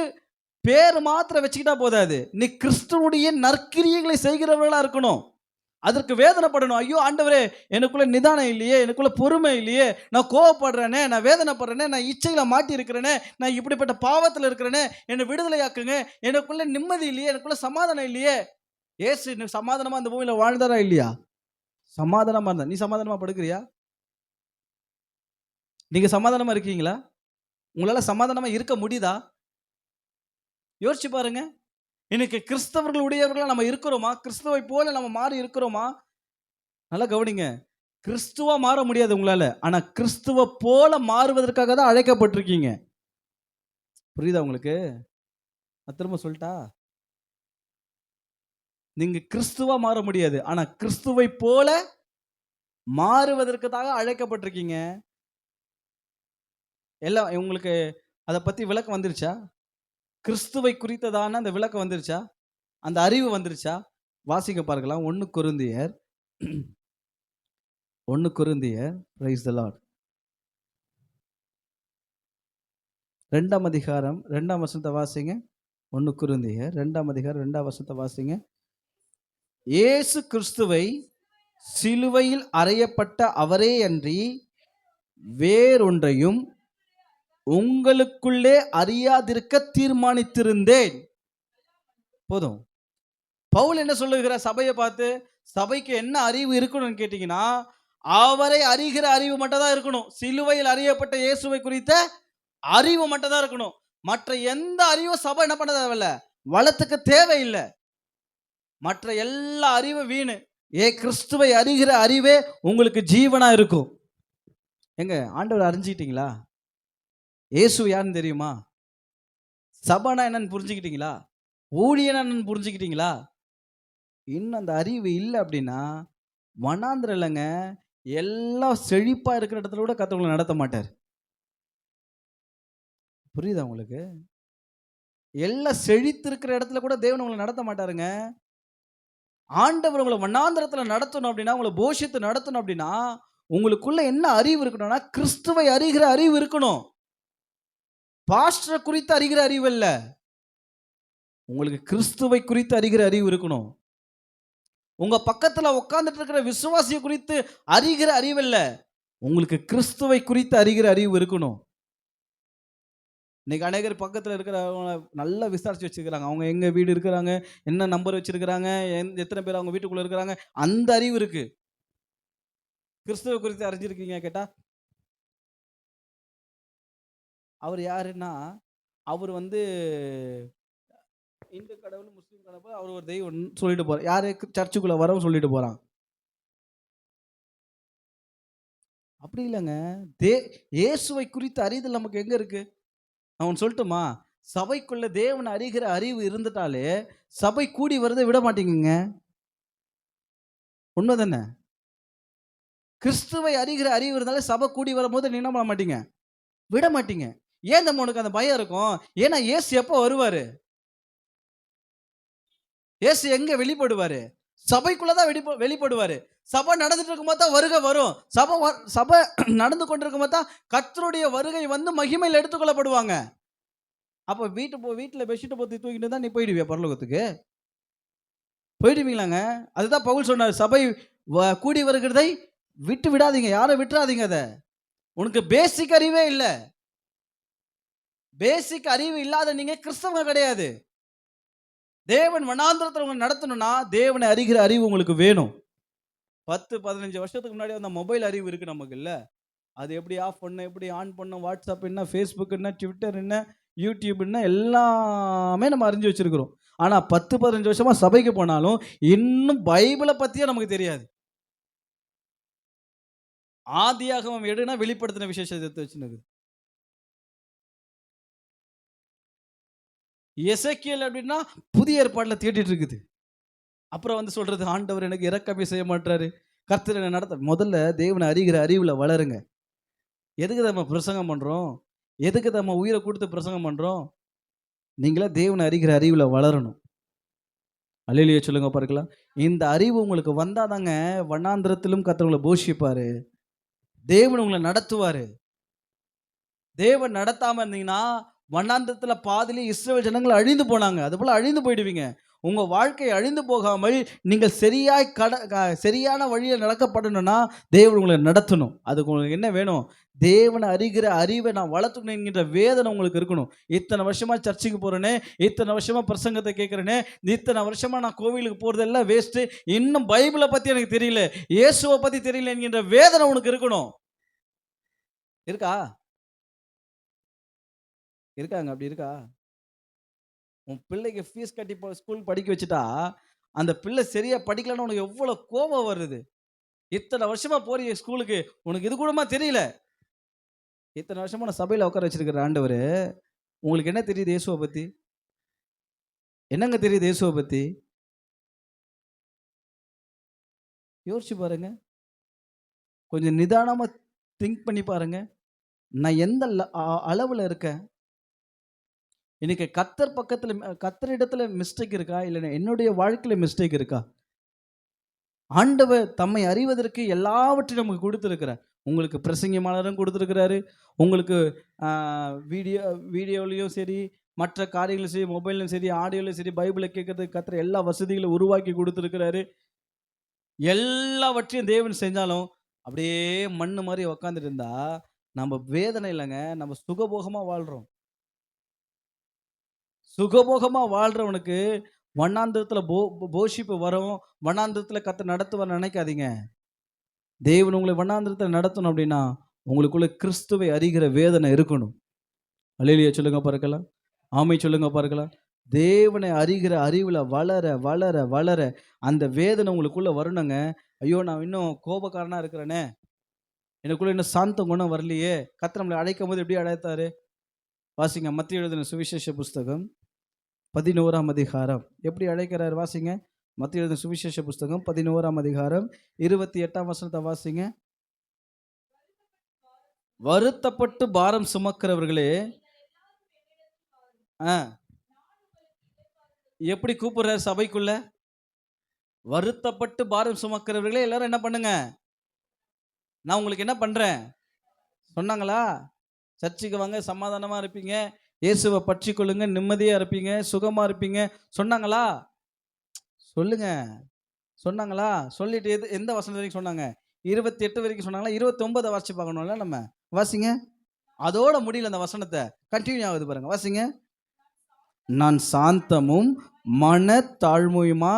பேர் மாத்திரம் வச்சுக்கிட்டா போதாது, நீ கிறிஸ்துவுடைய நற்கிரியைகளை செய்கிறவர்களா இருக்கணும். அதற்கு வேதனைப்படணும். ஐயோ ஆண்டவரே, எனக்குள்ள நிதானம் இல்லையே, எனக்குள்ள பொறுமை இல்லையே, நான் கோவப்படுறேனே, நான் வேதனைப்படுறேனே, நான் இச்சையில மாட்டி இருக்கிறேனே, நான் இப்படிப்பட்ட பாவத்தில் இருக்கிறேனே, என்னை விடுதலையாக்குங்க, எனக்குள்ள நிம்மதி இல்லையே, எனக்குள்ள சமாதானம் இல்லையே. ஏசு சமாதானமா அந்த பூமியில வாழ்ந்தாரா இல்லையா? சமாதானமா இருந்தா. நீ சமாதானமா படுக்கிறியா? நீங்க சமாதானமா இருக்கீங்களா? உங்களால சமாதானமா இருக்க முடியுதா? யோசிச்சு பாருங்க. இன்னைக்கு கிறிஸ்தவர்கள் உடையவர்களா நம்ம இருக்கிறோமா? கிறிஸ்துவை போல நம்ம மாறி இருக்கிறோமா? நல்லா கவனிங்க. கிறிஸ்துவா மாற முடியாது உங்களால, ஆனா கிறிஸ்துவ போல மாறுவதற்காக தான் அழைக்கப்பட்டிருக்கீங்க. புரியுதா உங்களுக்கு? நான் திரும்ப சொல்லட்டா? நீங்க கிறிஸ்துவா மாற முடியாது, ஆனா கிறிஸ்துவை போல மாறுவதற்காக அழைக்கப்பட்டிருக்கீங்க. எல்லாம் உங்களுக்கு அதை பத்தி விளக்கம் வந்துருச்சா? கிறிஸ்துவை குறித்ததான அந்த விளக்கம் வந்துருச்சா? அந்த அறிவு வந்துருச்சா? வாசிக்க பார்க்கலாம். 1 கொரிந்தியர் பிரைஸ் தி லார்ட் 2ஆம் அதிகாரம் 2ஆம் வசனத்தை வாசிங்க. 1 கொரிந்தியர் 2ஆம் அதிகாரம் 2ஆம் வசனத்தை வாசிங்க. இயேசு கிறிஸ்துவை சிலுவையில் அறையப்பட்ட அவரே அன்றி வேறொன்றையும் உங்களுக்குள்ளே அறியாதிருக்க தீர்மானித்திருந்தேன். போதும். பவுல் என்ன சொல்லுகிறார் சபையை பார்த்து? சபைக்கு என்ன அறிவு இருக்கணும்னு கேட்டீங்கன்னா, அவரை அறிகிற அறிவு மட்டும் தான் இருக்கணும். சிலுவையில் அறியப்பட்ட இயேசுவை குறித்த அறிவு மட்டும் தான் இருக்கணும். மற்ற எந்த அறிவும் சபை என்ன பண்ண தேவையில்ல, வளர்த்துக்க தேவையில்லை. மற்ற எல்லா அறிவும் வீணு. கிறிஸ்துவை அறிகிற அறிவே உங்களுக்கு ஜீவனா இருக்கும். எங்க ஆண்டவர் அறிஞ்சிட்டீங்களா? இயேசு யாருன்னு தெரியுமா? சபைனா என்னன்னு புரிஞ்சுக்கிட்டீங்களா? ஊழியனா என்னன்னு புரிஞ்சுக்கிட்டீங்களா? இன்னும் அந்த அறிவு இல்லை அப்படின்னா, வனாந்திரம் இல்லைங்க, எல்லாம் செழிப்பா இருக்கிற இடத்துல கூட கர்த்தர் உங்களை நடத்த மாட்டார். புரியுதா உங்களுக்கு? எல்லாம் செழித்து இருக்கிற இடத்துல கூட தேவன் உங்களை நடத்த மாட்டாருங்க. ஆண்டவர் உங்களை வனாந்திரத்துல நடத்தணும் அப்படின்னா, உங்களை போஷித்து நடத்தணும் அப்படின்னா, உங்களுக்குள்ள என்ன அறிவு இருக்கணும்னா, கிறிஸ்துவை அறிகிற அறிவு இருக்கணும். பாஸ்டரை குறித்து அறிகிற அறிவு இல்ல, உங்களுக்கு கிறிஸ்துவை குறித்து அறிகிற அறிவு இருக்கணும். உங்க பக்கத்துல உட்கார்ந்துட்டு இருக்கிற விசுவாசியை குறித்து அறிகிற அறிவு இல்ல, உங்களுக்கு கிறிஸ்துவை குறித்து அறிகிற அறிவு இருக்கணும். இன்னைக்கு அநேகர் பக்கத்துல இருக்கிறவங்க நல்லா விசாரிச்சு வச்சிருக்கிறாங்க. அவங்க எங்க வீடு இருக்கிறாங்க, என்ன நம்பர் வச்சிருக்கிறாங்க, எத்தனை பேர் அவங்க வீட்டுக்குள்ள இருக்கிறாங்க, அந்த அறிவு இருக்கு. கிறிஸ்துவ குறித்து அறிஞ்சிருக்கீங்க கேட்டா, அவர் யாருன்னா, அவர் வந்து இந்து கடவுள், முஸ்லீம் கடவுள், அவர் ஒரு தெய்வம் சொல்லிட்டு போறார். யாரு? சர்ச்சுக்குள்ள வரவும் சொல்லிட்டு போறான். அப்படி இல்லைங்க. இயேசுவை குறித்த அறிதல் நமக்கு எங்க இருக்கு? அவன் சொல்லட்டுமா? சபைக்குள்ள தேவனை அறிகிற அறிவு இருந்துட்டாலே சபை கூடி வரதை விட மாட்டீங்க. உண்மைதானே? கிறிஸ்துவை அறிகிற அறிவு இருந்தாலே சபை கூடி வரும்போது நீ என்ன பண்ண மாட்டீங்க? விட மாட்டீங்க. ஏன் நம்ம உனக்கு அந்த பயம் இருக்கும்? ஏன்னா இயேசு எப்போ வருவாரு? இயேசு எங்க வெளிப்படுவாரு? சபைக்குள்ளதான் வெளிப்படுவாரு. சபை நடந்துட்டு இருக்கும்போது தான் வருகை வரும். சபை நடந்து கொண்டிருக்கும் போது தான் கர்த்தருடைய வருகை வந்து மகிமையில் எடுத்துக்கொள்ளப்படுவாங்க. அப்ப வீட்டுல பெட்ஷீட் போத்தி தூக்கிட்டு தான் நீ போயிடுவியா பரலோகத்துக்கு? போயிடுவீங்களாங்க? அதுதான் பவுல் சொன்னார், சபை கூடி வருகிறதை விட்டு விடாதீங்க. யாரை விட்டுறாதீங்க. அத உனக்கு பேசிக் அறிவே இல்ல. பேசிக் அறிவு இல்லாத நீங்க கிறிஸ்தவங்க கிடையாது. தேவன் வனாந்திரத்தில் உங்களை நடத்தணும்னா தேவனை அறிகிற அறிவு உங்களுக்கு வேணும். 10-15 வருஷத்துக்கு முன்னாடி அந்த மொபைல் அறிவு இருக்கு நமக்கு இல்ல. அது எப்படி ஆஃப் பண்ண, எப்படி ஆன் பண்ண, வாட்ஸ்அப் என்ன, ஃபேஸ்புக் என்ன, ட்விட்டர் என்ன, யூடியூப் என்ன, எல்லாமே நம்ம அறிஞ்சு வச்சிருக்கிறோம். ஆனா 10-15 வருஷமா சபைக்கு போனாலும் இன்னும் பைபிளை பத்தியே நமக்கு தெரியாது. ஆதியாகமம் எடுனா வெளிப்படுத்தின விசேஷத்தை வச்சுனது. எசேக்கியேல் அப்படின்னா புதிய ஏற்பாடுல தேடிட்டு இருக்குது. அப்புறம் வந்து சொல்றது, ஆண்டவர் எனக்கு இரக்கமே செய்ய மாட்டாரு, கர்த்தர் என்னை நடத்த. முதல்ல தேவனை அறிகிற அறிவுல வளருங்க. எதுக்கு நம்ம பிரசங்கம் பண்றோம்? எதுக்கு நம்ம உயிரை கொடுத்து பிரசங்கம் பண்றோம்? நீங்களா தேவனை அறிகிற அறிவுல வளரணும். அல்லேலூயா சொல்லுங்க பார்க்கலாம். இந்த அறிவு உங்களுக்கு வந்தாதாங்க வனாந்திரத்திலும் கர்த்தர் உங்களை போஷிப்பாரு. தேவன் உங்களை நடத்துவாரு. தேவன் நடத்தாம இருந்தீங்கன்னா வனாந்திரத்துல பாதியிலே இஸ்ரவேல் ஜனங்கள் அழிந்து போனாங்க. அதுபோல அழிந்து போயிடுவீங்க. உங்க வாழ்க்கை அழிந்து போகாமல் நீங்கள் சரியான வழியில் நடக்கப்படணும்னா தேவன் உங்களை நடத்தணும். அதுக்கு உங்களுக்கு என்ன வேணும்? தேவனை அறிகிற அறிவை நான் வளர்த்துக்கணும் என்கின்ற வேதனை உங்களுக்கு இருக்கணும். இத்தனை வருஷமா சர்ச்சுக்கு போறேனே, இத்தனை வருஷமா பிரசங்கத்தை கேட்கிறேனே, இத்தனை வருஷமா நான் கோவிலுக்கு போறதெல்லாம் வேஸ்ட், இன்னும் பைபிளை பத்தி எனக்கு தெரியல, இயேசுவை பத்தி தெரியல என்கின்ற வேதனை உனக்கு இருக்கணும். இருக்கா? இருக்காங்க? அப்படி இருக்கா? உன் பிள்ளைக்கு ஃபீஸ் கட்டி ஸ்கூல் படிக்க வச்சுட்டா அந்த பிள்ளை சரியா படிக்கலன்னு உனக்கு எவ்வளவு கோபம் வருது. இத்தனை வருஷமா போறிய ஸ்கூலுக்கு, உனக்கு இது கூடமா தெரியல? இத்தனை வருஷமா நான் சபையில உட்கார வச்சிருக்கிற ஆண்டவர், உங்களுக்கு என்ன தெரியுது இயேசுவை பத்தி? என்னங்க தெரியுது இயேசுவை பத்தி? யோசிச்சு பாருங்க. கொஞ்சம் நிதானமா திங்க் பண்ணி பாருங்க. நான் எந்த அளவுல இருக்கேன்? இன்னைக்கு கர்த்தரிடத்துல மிஸ்டேக் இருக்கா, இல்லை என்னுடைய வாழ்க்கையில மிஸ்டேக் இருக்கா? ஆண்டவர் தம்மை அறிவதற்கு எல்லாவற்றையும் நமக்கு கொடுத்துருக்கிறார். உங்களுக்கு பிரசங்கமானரும் கொடுத்துருக்கிறாரு, உங்களுக்கு வீடியோலையும் சரி, மற்ற காரியங்களும் சரி, மொபைல்லையும் சரி, ஆடியோலையும் சரி, பைபிளை கேட்கறதுக்கு கர்த்தர் எல்லா வசதிகளும் உருவாக்கி கொடுத்துருக்கிறாரு. எல்லாவற்றையும் தேவன் செஞ்சாலும் அப்படியே மண்ணு மாதிரி உக்காந்துட்டு இருந்தா நம்ம வேதனை இல்லைங்க, நம்ம சுகபோகமா வாழ்றோம். சுகபோகமா வாழ்றவனுக்கு வண்ணாந்திரத்துல போஷிப்பு வரும், வண்ணாந்திரத்துல கர்த்தர் நடத்துவார் நினைக்காதீங்க. தேவன் உங்களை வண்ணாந்திரத்துல நடத்தணும் அப்படின்னா உங்களுக்குள்ள கிறிஸ்துவை அறிகிற வேதனை இருக்கணும். அல்லேலூயா சொல்லுங்க பார்க்கலாம். ஆமை சொல்லுங்க பார்க்கலாம். தேவனை அறிகிற அறிவுல வளர வளர வளர அந்த வேதனை உங்களுக்குள்ள வரணுங்க. ஐயோ நான் இன்னும் கோபக்காரனா இருக்கிறேனே, எனக்குள்ள இன்னும் சாந்த குணம் வரலையே. கர்த்தர் நம்மளை அழைக்கும் போது எப்படி அழைத்தாரு? வாசிங்க மத்திய எழுதின சுவிசேஷ புஸ்தகம் 11ஆம் அதிகாரம். எப்படி அழைக்கிறார் வாசிங்க. மத்திய எழுதின சுவிசேஷ புஸ்தகம் 11ஆம் அதிகாரம் 28ஆம் வசனத்தை வாசிங்க. வருத்தப்பட்டு பாரம் சுமக்கிறவர்களே, எப்படி கூப்பிடுறாரு சபைக்குள்ள? வருத்தப்பட்டு பாரம் சுமக்கிறவர்களே எல்லாரும் என்ன பண்ணுங்க, நான் உங்களுக்கு என்ன பண்றேன் சொன்னாங்களா? சர்ச்சுக்கு வாங்க, சமாதானமா இருப்பீங்க, இயேசுவை பற்றி கொள்ளுங்க, நிம்மதியா இருப்பீங்க, சுகமா இருப்பீங்க சொன்னாங்களா? சொல்லுங்க, சொன்னாங்களா? சொல்லிட்டு எந்த வசனம் வரைக்கும் சொன்னாங்க? 28 வரைக்கும் சொன்னாங்களா? 29 வாசிச்சு பார்க்கணும்ல நம்ம. வாசிங்க. அதோட முடியல அந்த வசனத்தை, கண்டினியூ ஆகுது பாருங்க. வாசிங்க. நான் சாந்தமும் மனத்தாழ்மையுமா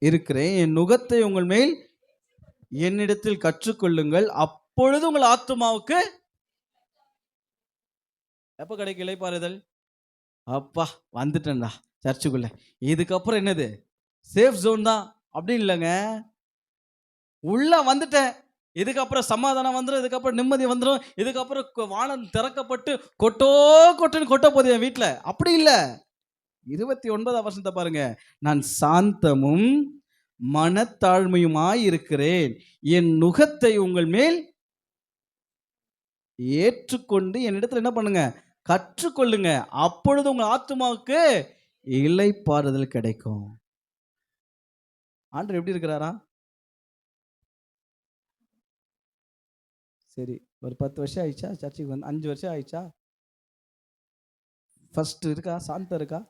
இருக்கிறேன், என் நுகத்தை உங்கள் மேல் என்னிடத்தில் கற்றுக்கொள்ளுங்கள், அப்பொழுது உங்கள் ஆத்துமாவுக்கு எப்ப கிடைக்கும் இளைப்பாறுதல்? அப்பா வந்துட்டேன்டா சர்ச்சுக்குள்ள, இதுக்கப்புறம் என்னது சேஃப் ஜோன் தான் அப்படின்னு இல்லைங்க. உள்ள வந்துட்டேன், இதுக்கப்புறம் சமாதானம் வந்துடும், இதுக்கப்புறம் நிம்மதி வந்துடும், இதுக்கப்புறம் வானம் திறக்கப்பட்டு கொட்டுன்னு கொட்ட போகுது என் வீட்டில். அப்படி இல்லை. 29ஆம் வசனத்தை பாருங்க. நான் சாந்தமும் மனத்தாழ்மையுமாய் இருக்கிறேன், என் நுகத்தை உங்கள் மேல் ஏற்றுக்கொண்டு என்னிடத்துல என்ன பண்ணுங்க, கற்றுக்கொள்ளுங்க, அப்பொழுது உங்க ஆத்துமாவுக்கு இளைப்பாறுதல் கிடைக்கும். ஆண்டவர் எப்படி இருக்கிறாரா? சரி, ஒரு 10 வருஷம் ஆயிடுச்சா சர்ச்சுக்கு வந்து? 5 வருஷம் ஆயிடுச்சா? ஃபர்ஸ்ட் இருக்கா? சாந்தம் இருக்கா?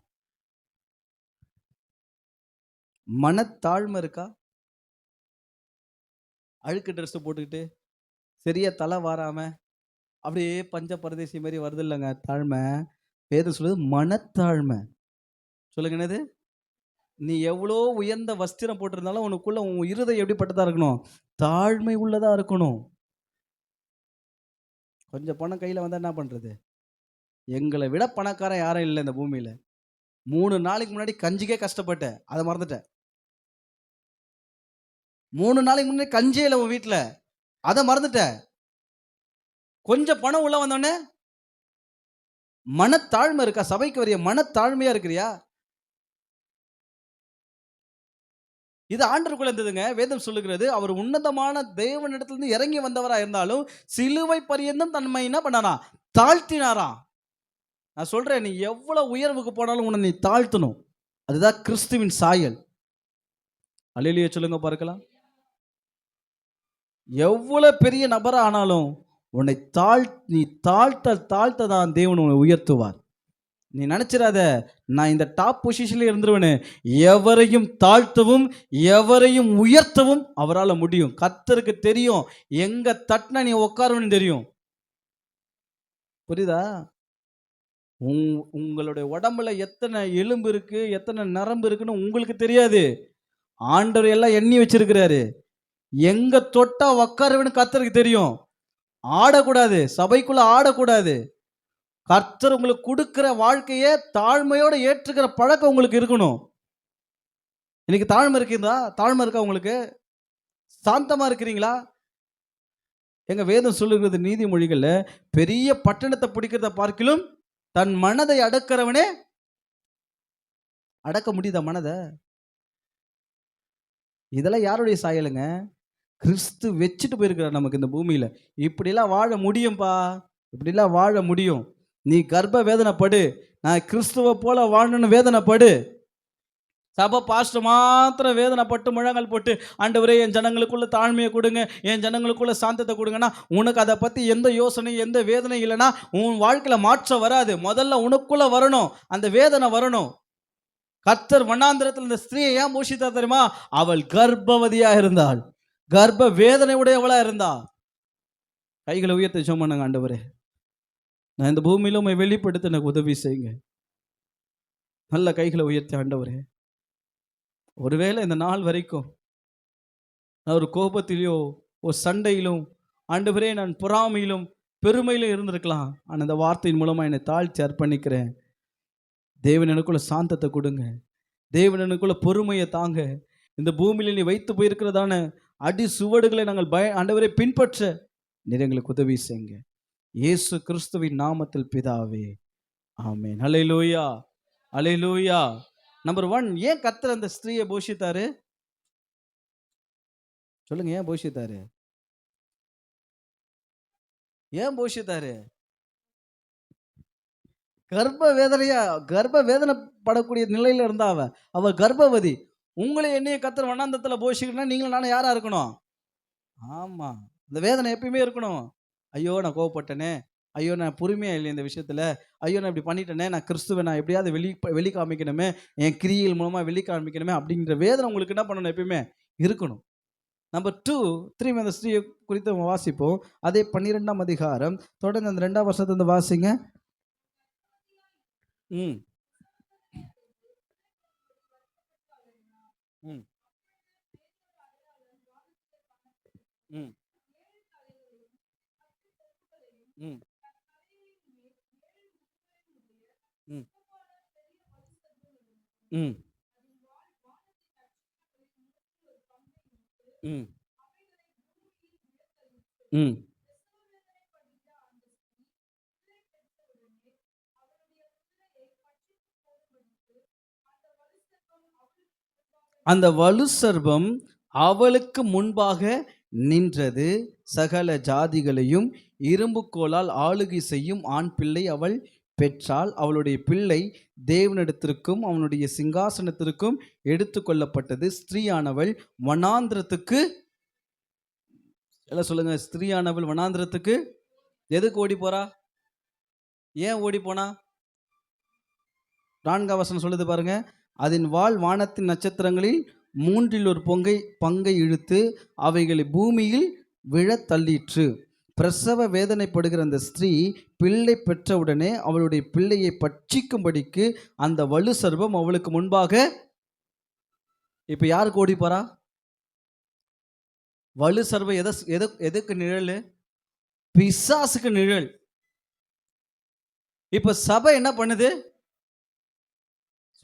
மனத்தாழ்மை இருக்கா? அழுக்கு ட்ரெஸ் போட்டுக்கிட்டு சரியா தலை வாராம அப்படியே பஞ்ச பரதேசி மாதிரி வருது இல்லைங்க தாழ்மை. வேதம் சொல்லுது மனத்தாழ்மை. சொல்லுங்க என்னது? நீ எவ்வளோ உயர்ந்த வஸ்திரம் போட்டிருந்தாலும் உனக்குள்ள உன் இருதயம் எப்படிப்பட்டதா இருக்கணும்? தாழ்மை உள்ளதா இருக்கணும். கொஞ்சம் பணம் கையில் வந்தால் என்ன பண்ணுறது? எங்களை விட பணக்காரன் யாரும் இல்லை இந்த பூமியில். 3 நாளைக்கு முன்னாடி கஞ்சிக்கே கஷ்டப்பட்டேன், அதை மறந்துட்டேன். 3 நாளைக்கு முன்னாடி கஞ்சியே இல்லை உன் வீட்டில், அதை மறந்துட்டேன். கொஞ்சம் பணம் உள்ள வந்தோடனே மனத்தாழ்மை இருக்கா? சபைக்கு வரைய மனத்தாழ்மையா இருக்கிறியா? இது ஆண்டவருக்குள்ள இருந்ததுங்க. வேதம் சொல்லுகிறது, அவர் உன்னதமான தேவனிடத்திலிருந்து இறங்கி வந்தவரா இருந்தாலும் சிலுவை பரியந்தம் தன்மை என்ன பண்ணாரா? தாழ்த்தினாரா. நான் சொல்றேன், நீ எவ்வளவு உயர்வுக்கு போனாலும் உன்னை நீ தாழ்த்தணும். அதுதான் கிறிஸ்துவின் சாயல். அல்லேலூயா சொல்லுங்க பார்க்கலாம். எவ்வளவு பெரிய நபரா ஆனாலும் உன்னை நீ தாழ்த்த தான் தேவன் உன்னை உயர்த்துவார். நீ நினைச்சிடாத நான் இந்த டாப் பொசிஷன்ல இருந்துருவேன்னு. எவரையும் தாழ்த்தவும் எவரையும் உயர்த்தவும் அவரால் முடியும். கர்த்தருக்கு தெரியும் எங்க தட்டினா நீ உட்காருன்னு தெரியும். புரியுதா? உங்களுடைய உடம்புல எத்தனை எலும்பு இருக்கு, எத்தனை நரம்பு இருக்குன்னு உங்களுக்கு தெரியாது. ஆண்டவர் எல்லாம் எண்ணி வச்சிருக்கிறாரு. எங்க தொட்டா உட்காருவேன்னு கர்த்தருக்கு தெரியும். ஆடக்கூடாது, சபைக்குள்ள ஆடக்கூடாது. கர்த்தர் உங்களுக்கு கொடுக்கிற வாழ்க்கையை தாழ்மையோட ஏற்றுக்கிற பழக்கம் உங்களுக்கு இருக்கணும். இன்னைக்கு தாழ்மை இருக்குதா? தாழ்மை இருக்கா உங்களுக்கு? சாந்தமா இருக்கிறீங்களா? எங்க வேதம் சொல்லுகிறது நீதிமொழிகள்ல, பெரிய பட்டணத்தை பிடிக்கிறத பார்க்கிலும் தன் மனதை அடக்கிறவனே அடக்க முடியுதா மனதை? இதெல்லாம் யாருடைய சாயலுங்க? கிறிஸ்து வச்சுட்டு போயிருக்கிறார் நமக்கு இந்த பூமியில. இப்படிலாம் வாழ முடியும்பா, இப்படிலாம் வாழ முடியும். நீ கர்ப்ப வேதனைப்படு, நான் கிறிஸ்துவ போல வாழணும்னு வேதனைப்படு. சபை பாஸ்டர் மாத்திரம் வேதனைப்பட்டு முழங்கால் போட்டு ஆண்டவரே என் ஜனங்களுக்குள்ள தாழ்மையை கொடுங்க, என் ஜனங்களுக்குள்ள சாந்தத்தை கொடுங்கன்னா உனக்கு அதை பற்றி எந்த யோசனை எந்த வேதனை இல்லைன்னா உன் வாழ்க்கையில் மாற்றம் வராது. முதல்ல உனக்குள்ள வரணும், அந்த வேதனை வரணும். கர்த்தர் வண்ணாந்திரத்தில் இந்த ஸ்திரீயை ஏன் போஷித்தா தெரியுமா? அவள் கர்ப்பவதியா இருந்தாள், கர்ப்ப வேதனை உடையவளா இருந்தா. கைகளை உயர்த்தி ஜெபம் பண்ணுங்க. ஆண்டவரே, நான் இந்த பூமியில உண்மை வெளிப்படுத்த எனக்கு உதவி செய்யுங்க. நல்ல கைகளை உயர்த்தி ஆண்டவரே, ஒருவேளை இந்த நாள் வரைக்கும் நான் ஒரு கோபத்திலேயோ ஒரு சண்டையிலும் ஆண்டவரே நான் பொறாமையிலும் பெருமையிலும் இருந்திருக்கலாம். ஆனால் இந்த வார்த்தையின் மூலமாக என்னை தாழ்த்தி அர்ப்பணிக்கிறேன். தேவன் எனக்குள்ள சாந்தத்தை கொடுங்க, தேவன் எனக்குள்ள பொறுமையை தாங்க. இந்த பூமியில் நீ வைத்து போயிருக்கிறதான அடி சுவடுகளை நாங்கள் ஆண்டவரை பின்பற்ற நீர் எங்களுக்கு உதவி செய்யுங்க. இயேசு கிறிஸ்துவின் நாமத்தில் பிதாவே, ஆமென். அல்லேலூயா, அல்லேலூயா. நம்பர் 1, ஏன் கர்த்தர் அந்த ஸ்திரீயை போஷித்தாரு? சொல்லுங்க, ஏன் போஷித்தாரு? ஏன் போஷித்தாரு? கர்ப்ப வேதனை படக்கூடிய நிலையில இருந்தா அவ கர்ப்பவதி. உங்களை என்னைய கர்த்தர் வனாந்தரத்துல போஷிக்கணும்னா நீங்களும் நானும் யாரா இருக்கணும்? ஆமா, இந்த வேதனை எப்பயுமே இருக்கணும். ஐயோ நான் கோவப்பட்டனே, ஐயோ நான் பொறுமையா இல்லை இந்த விஷயத்துல, ஐயோ நான் இப்படி பண்ணிட்டேனே, நான் கிறிஸ்துவை நான் எப்படியாவது வெளி காமிக்கணுமே, என் கிரியைகள் மூலமா வெளி காமிக்கணுமே அப்படிங்கிற வேதனை உங்களுக்கு என்ன பண்ணணும்? எப்பயுமே இருக்கணும். நம்பர் 2, திரும்பி அந்த ஸ்திரீயை குறித்து வாசிப்போம். அதே 12ஆம் அதிகாரம் தொடர்ந்து அந்த 2ஆம் வசனத்தை வாசிங்க. ம் ம் ம் ம் ம் ம் ம் ம் அந்த வலு சர்ப்பம் அவளுக்கு முன்பாக நின்றது. சகல ஜாதிகளையும் இரும்பு கோலால் ஆளுகை செய்யும் ஆண் பிள்ளை அவள் பெற்றாள். அவளுடைய பிள்ளை தேவனிடத்திற்கும் அவனுடைய சிங்காசனத்திற்கும் எடுத்துக்கொள்ளப்பட்டது. ஸ்திரீயானவள் வனாந்திரத்துக்கு, எல்லாம் சொல்லுங்க, ஸ்திரீயானவள் வனாந்திரத்துக்கு எதுக்கு ஓடி போறா? ஏன் ஓடி போனா? 4ஆம் வசனம் சொல்லுது பாருங்க. அதன் வாள் வானத்தின் நட்சத்திரங்களில் 1/3 பங்கை இழுத்து அவைகளை பூமியில் விழ தள்ளிற்று. பிரசவ வேதனைப்படுகிற அந்த ஸ்திரீ பிள்ளை பெற்றவுடனே அவளுடைய பிள்ளையை பட்சிக்கும்படிக்கு அந்த வலு சர்ப்பம் அவளுக்கு முன்பாக. இப்ப யாருக்கு ஓடி போறா? வலு சர்ப்பம் எதுக்கு நிழல்? பிசாசுக்கு நிழல். இப்ப சபை என்ன பண்ணுது?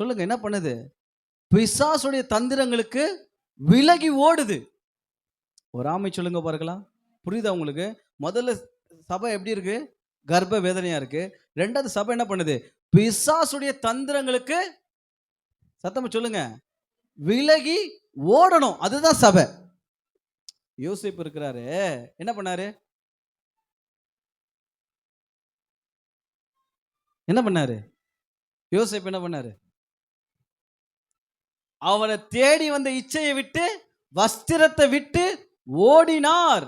சொல்லுங்க, என்ன பண்ணுது? பிசாசுடைய தந்திரங்களுக்கு விலகி ஓடுது. ஒரு ஆமை சொல்லுங்க பார்க்கலாம். புரியுதா உங்களுக்கு? முதல்ல சபை எப்படி இருக்கு? கர்ப்ப வேதனையா இருக்கு. 2வது சபை என்ன பண்ணுது? பிசாசுடைய தந்திரங்களுக்கு, சத்தமா சொல்லுங்க, விலகி ஓடணும். அதுதான் சபை. யோசேப்பு இருக்கிறாரு, என்ன பண்ணாரு? என்ன பண்ணாரு? யோசேப்பு என்ன பண்ணாரு? அவனை தேடி வந்த இச்சையை விட்டு, வஸ்திரத்தை விட்டு ஓடினார்.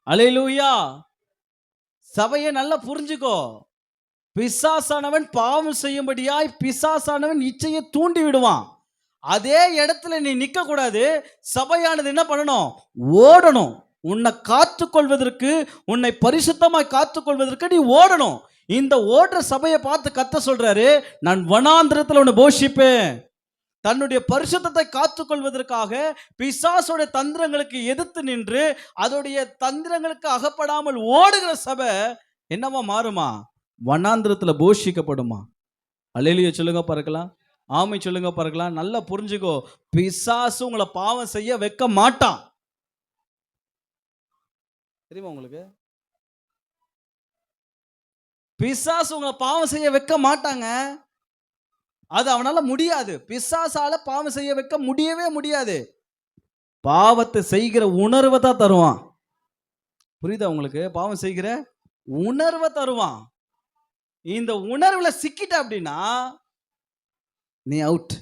அல்லேலூயா. சபையை நல்லா புரிஞ்சுக்கோ. பிசாசானவன் பாவம் செய்யும்படியாய் பிசாசானவன் இச்சையை தூண்டி விடுவான். அதே இடத்துல நீ நிக்க கூடாது. சபையானது என்ன பண்ணணும்? ஓடணும். உன்னை காத்துக்கொள்வதற்கு, உன்னை பரிசுத்தமாய் காத்துக்கொள்வதற்கு நீ ஓடணும். இந்த ஓடுற சபையை பார்த்து கர்த்தர் சொல்றாரு, நான் வனாந்திரத்தில் உன்னை போஷிப்பேன். தன்னுடைய பரிசுத்தத்தை காத்துக்கொள்வதற்காக பிசாசோட தந்திரங்களுக்கு எதிர்த்து நின்று அதோடைய தந்திரங்களுக்கு அகப்படாமல் ஓடுகிற சபை என்னவா மாறுமா? வனாந்திரத்துல போஷிக்கப்படுமா? அல்லேலூயா சொல்லுங்க பார்க்கலாம். ஆமை சொல்லுங்க பார்க்கலாம். நல்லா புரிஞ்சுக்கோ, பிசாசு உங்களை பாவம் செய்ய வைக்க மாட்டான். தெரியுமா உங்களுக்கு? பிசாசு உங்களை பாவம் செய்ய வைக்க மாட்டாங்க. அது அவனால முடியாது. பிசாசால பாவம் செய்ய வைக்க முடியவே முடியாது. பாவத்தை செய்கிற உணர்வை தான் தருவான். புரியுதா உங்களுக்கு? பாவம் செய்கிற உணர்வை தருவான். இந்த உணர்வுல சிக்கிட்ட அப்படின்னா நீ அவுட்.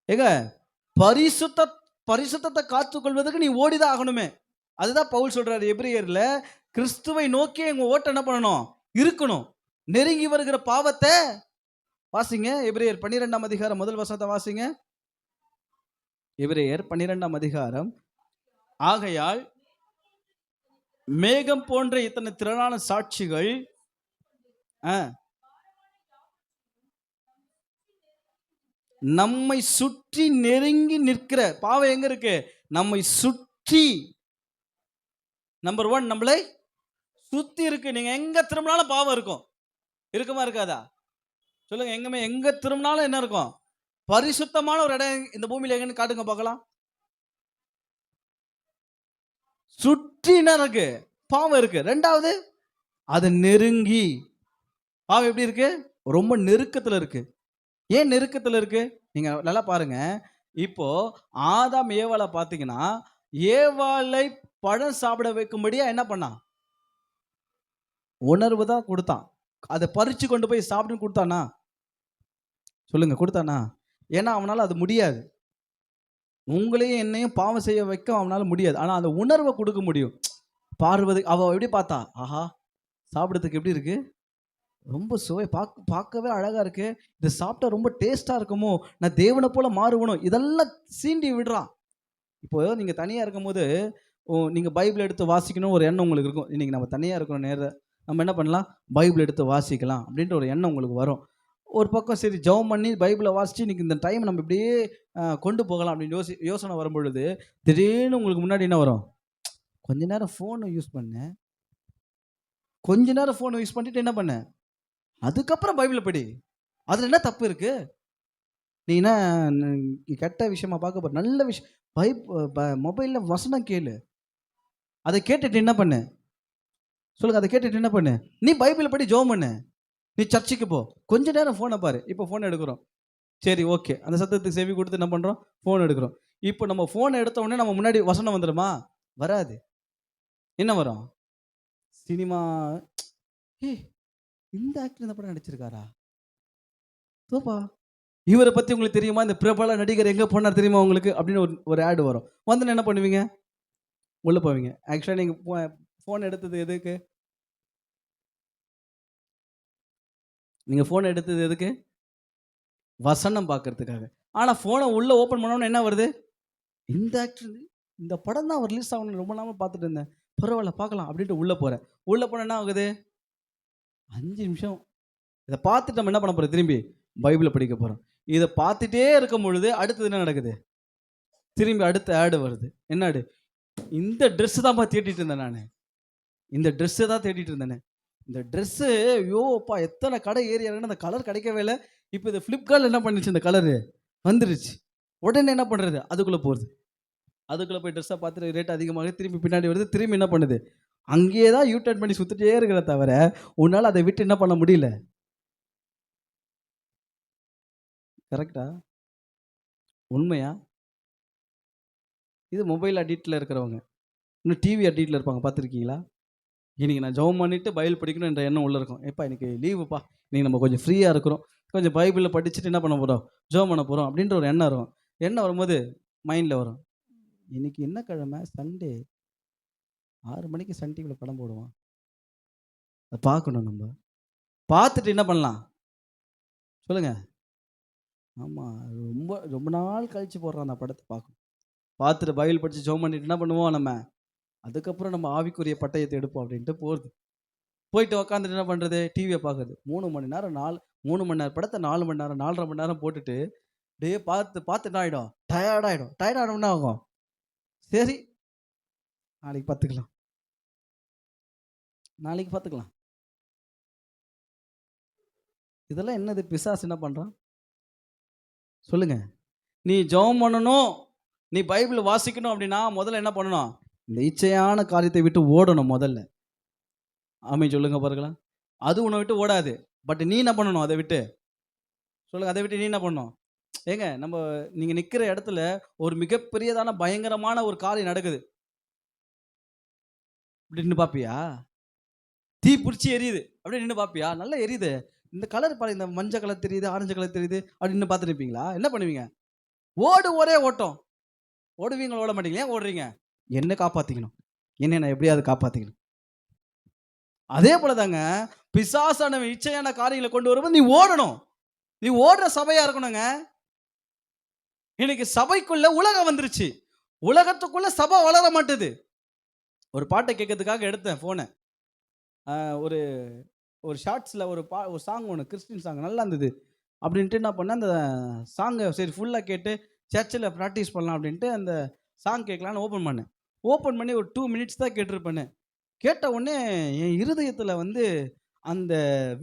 ஏங்க, பரிசுத்தத்தை காத்துக்கொள்வதற்கு நீ ஓடிதான் ஆகணுமே. அதுதான் பவுல் சொல்றாரு எபிரேயர்ல, கிறிஸ்துவை நோக்கி எங்க ஓட்ட என்ன பண்ணணும்? இருக்கணும். நெருங்கி வருகிற பாவத்தை வாசிங்க. எபிரேயர் 12ஆம் அதிகாரம் முதல் வசனத்தை வாசிங்க. எபிரேயர் 12ஆம் அதிகாரம். ஆகையால் மேகம் போன்ற இத்தனை திரளான சாட்சிகள் நம்மை சுற்றி நெருங்கி நிற்கிற பாவம் எங்க இருக்கு? நம்மை சுற்றி. நம்பர் 1 நம்மளை சுத்தி இருக்கு. நீங்க எங்க திரும்பினாலும் பாவம் இருக்கும். இருக்குமா இருக்காதா? சொல்லுங்க. எங்க திரும்பினாலும் என்ன இருக்கும்? பரிசுத்தமான ஒரு இடம் இந்த பூமியில எங்கன்னு காட்டுங்க பார்க்கலாம். சுற்றி என்ன இருக்கு? பாவம் இருக்கு. 2வது அது நெருங்கி. பாவம் எப்படி இருக்கு? ரொம்ப நெருக்கத்துல இருக்கு. ஏன் நெருக்கத்துல இருக்கு? நீங்க நல்லா பாருங்க. இப்போ ஆதாம் ஏவாளை பார்த்தீங்கன்னா, ஏவாளை பழம் சாப்பிட வைக்கும்படியா என்ன பண்ணான்? உணர்வு தான் கொடுத்தான். அதை பறிச்சு கொண்டு போய் சாப்பிடுன்னு கொடுத்தானா? சொல்லுங்க, கொடுத்தானா? ஏன்னா அவனால அது முடியாது. உங்களையும் என்னையும் பாவம் செய்ய வைக்க அவனால முடியாது. ஆனா அந்த உணர்வை கொடுக்க முடியும். பார்வதி அவ எப்படி பார்த்தா? ஆஹா, சாப்பிடுறதுக்கு எப்படி இருக்கு? ரொம்ப சுவை பார்க்கவே அழகா இருக்கு. இதை சாப்பிட்டா ரொம்ப டேஸ்டா இருக்குமோ, நான் தேவனை போல மாறுவனும், இதெல்லாம் சீண்டி விடுறான். இப்போ நீங்க தனியா இருக்கும்போது நீங்க பைபிள் எடுத்து வாசிக்கணும் ஒரு எண்ணம் உங்களுக்கு இருக்கும். இன்னைக்கு நம்ம தனியா இருக்கிற நேரம் நம்ம என்ன பண்ணலாம்? பைபிள் எடுத்து வாசிக்கலாம் அப்படின்ற ஒரு எண்ணம் உங்களுக்கு வரும். ஒரு பக்கம் சரி ஜெபம் பண்ணி பைபிளை வாசிச்சு இன்னைக்கு இந்த டைம் நம்ம இப்படியே கொண்டு போகலாம் அப்படின்னு யோசனை வரும்பொழுது, திடீர்னு உங்களுக்கு முன்னாடி என்ன வரும்? கொஞ்ச நேரம் ஃபோனை யூஸ் பண்ணேன். கொஞ்ச நேரம் ஃபோனை யூஸ் பண்ணிட்டு என்ன பண்ண? அதுக்கப்புறம் பைபிளை படி. அதுல என்ன தப்பு இருக்கு? நீ என்ன கெட்ட விஷயமா பார்க்க போற? நல்ல விஷயம். மொபைல்ல வசனம் கேளு. அதை கேட்டுட்டு என்ன பண்ணு? சொல்லுங்க. அதை கேட்டுட்டு என்ன பண்ணு? நீ பைபிளை படி, ஜெபம் பண்ணு. நீ சர்ச்சுக்கு போ. கொஞ்ச நேரம் ஃபோனை பாரு. இப்போ ஃபோன் எடுக்கிறோம். சரி, ஓகே. அந்த சத்தத்துக்கு செவி கொடுத்து என்ன பண்றோம்? ஃபோன் எடுக்கிறோம். இப்போ நம்ம ஃபோனை எடுத்த உடனே நம்ம முன்னாடி வசனம் வந்துடுமா? வராது. என்ன வரும்? சினிமா. இந்த ஆக்டர் இந்த படம் நடிச்சிருக்காரா? தோப்பா, இவரை பத்தி உங்களுக்கு தெரியுமா? இந்த பிரபல நடிகர் எங்க போனார் தெரியுமா உங்களுக்கு? அப்படின்னு ஒரு ஆட் வரும். வந்து என்ன பண்ணுவீங்க? உள்ள போவீங்க. ஆக்சுவலா நீங்க ஃபோன் எடுத்தது எதுக்கு? நீங்க ஃபோன் எடுத்தது எதுக்கு? வசனம் பார்க்கறதுக்காக. ஆனா ஃபோனை உள்ள ஓபன் பண்ணோம்னா என்ன வருது? இந்த ஆக்டர், இந்த படம் தான் ரிலீஸ் ஆகணும்னு ரொம்ப நாளா பார்த்துட்டு இருந்தேன். பரவாயில்ல பார்க்கலாம் அப்படின்ட்டு உள்ள போறேன். உள்ள போனா என்ன ஆகுது? 5 நிமிஷம் இதை பார்த்துட்டு நம்ம என்ன பண்ண போறோம்? திரும்பி பைபிளை படிக்க போறோம். இதை பார்த்துட்டே இருக்கும் பொழுது அடுத்தது என்ன நடக்குது? திரும்பி அடுத்த ஆடு வருது. என்ன ஆடு? இந்த ட்ரெஸ் தான் தேடிட்டு இருந்தேன் நான். இந்த ட்ரெஸ்ஸை தான் தேடிட்டு இருந்தேன். இந்த ட்ரெஸ்ஸு ஐயோப்பா எத்தனை கடை ஏறி இறங்குன்னு அந்த கலர் கிடைக்கவே இல்லை. இப்போ இந்த ஃப்ளிப்கார்ட்டில் என்ன பண்ணிச்சு? இந்த கலரு வந்துருச்சு. உடனே என்ன பண்ணுறது? அதுக்குள்ளே போகிறது. அதுக்குள்ளே போய் ட்ரெஸ்ஸை பார்த்துட்டு ரேட் அதிகமாக திரும்பி பின்னாடி வருது. திரும்பி என்ன பண்ணுது? அங்கேயே தான் யூட்டர்ன் பண்ணி சுற்றிட்டே இருக்கிற தவிர உன்னால் அதை விட்டு என்ன பண்ண முடியல. கரெக்டா? உண்மையா? இது மொபைல் அடிக்டில் இருக்கிறவங்க. இன்னும் டிவி அடிக்டில் இருப்பாங்க, பார்த்துருக்கீங்களா? இன்னைக்கு நான் ஜெபம் பண்ணிட்டு பைபிள் படிக்கணும் என்ற எண்ணம் உள்ள இருக்கும். எப்பா இன்னைக்கு லீவுப்பா, இன்னைக்கு நம்ம கொஞ்சம் ஃப்ரீயாக இருக்கிறோம், கொஞ்சம் பைபிளில் படிச்சுட்டு என்ன பண்ண போகிறோம்? ஜெபம் பண்ண போகிறோம் அப்படின்ற ஒரு எண்ணம் வரும். எண்ணம் வரும்போது மைண்டில் வரும், இன்னைக்கு என்ன கிழமை? சண்டே. 6 மணிக்கு சன் டிவியில் படம் போடுவான், அதை பார்க்கணும். நம்ம பார்த்துட்டு என்ன பண்ணலாம்? சொல்லுங்க. ஆமாம், ரொம்ப ரொம்ப நாள் கழித்து போடுறான் அந்த படத்தை பார்க்கணும். பார்த்துட்டு பைபிள் படித்து ஜெபம் பண்ணிட்டு என்ன பண்ணுவோம் நம்ம? அதுக்கப்புறம் நம்ம ஆவிக்குரிய பட்டயத்தை எடுப்போம் அப்படின்ட்டு போகிறது. போயிட்டு உக்காந்துட்டு என்ன பண்ணுறது? டிவியை பார்க்குறது. 3 மணி நேரம் 3 மணி நேரம் படத்தை 4 மணி நேரம் 4.5 மணி நேரம் போட்டுட்டு அப்படியே பார்த்து என்ன ஆகிடும்? டயர்டாகிடும். டயர்டாகிடும் ஆகும். சரி, நாளைக்கு பார்த்துக்கலாம், நாளைக்கு பார்த்துக்கலாம். இதெல்லாம் என்னது? பிசாசு என்ன பண்ணுறான்? சொல்லுங்க. நீ ஜெபம் பண்ணணும், நீ பைபிள் வாசிக்கணும் அப்படின்னா முதல்ல என்ன பண்ணணும்? இந்த இச்சையான காரியத்தை விட்டு ஓடணும் முதல்ல. ஆமென் சொல்லுங்க பாருங்களேன். அது உன்னை விட்டு ஓடாது. பட் நீ என்ன பண்ணணும்? அதை விட்டு சொல்லுங்க. அதை விட்டு நீ என்ன பண்ணணும்? ஏங்க, நம்ம நீங்க நிக்கிற இடத்துல ஒரு மிகப்பெரியதான பயங்கரமான ஒரு காரியம் நடக்குது அப்படி நின்று பாப்பியா? தீ பிடிச்சி எரியுது அப்படி நின்று பாப்பியா? நல்லா எரியுது, இந்த கலர் பாரு, இந்த மஞ்சள் கலர் தெரியுது, ஆரஞ்சு கலர் தெரியுது அப்படின்னு பார்த்துட்டு இருப்பீங்களா? என்ன பண்ணுவீங்க? ஒரே ஓட்டம். ஓடுவீங்களா? ஓட மாட்டீங்க. ஏன் ஓடுறீங்க? என்ன காப்பாத்திக்கணும், என்ன நான் எப்படியாவது காப்பாத்திக்கணும். அதே போலதாங்க பிசாசானவன் இச்சையான காரியங்களை கொண்டு வரும்போது நீ ஓடணும். நீ ஓடுற சபையா இருக்கணுங்க. இன்னைக்கு சபைக்குள்ள உலகம் வந்துருச்சு. உலகத்துக்குள்ள சபை வளர மாட்டுது. ஒரு பாட்டை கேட்கறதுக்காக எடுத்தேன் போனை. ஒரு ஒரு ஷார்ட்ஸில் ஒரு சாங் ஒன்று, கிறிஸ்டின் சாங் நல்லா இருந்தது. அப்படின்ட்டு என்ன பண்ணேன், அந்த சாங்கை சரி ஃபுல்லாக கேட்டு சர்ச்சில் ப்ராக்டிஸ் பண்ணலாம் அப்படின்ட்டு அந்த சாங் கேட்கலான்னு ஓப்பன் பண்ணேன். ஓப்பன் பண்ணி ஒரு 2 மினிட்ஸ் தான் கேட்டிருப்பேன்னு. கேட்ட உடனே என் இருதயத்தில் வந்து அந்த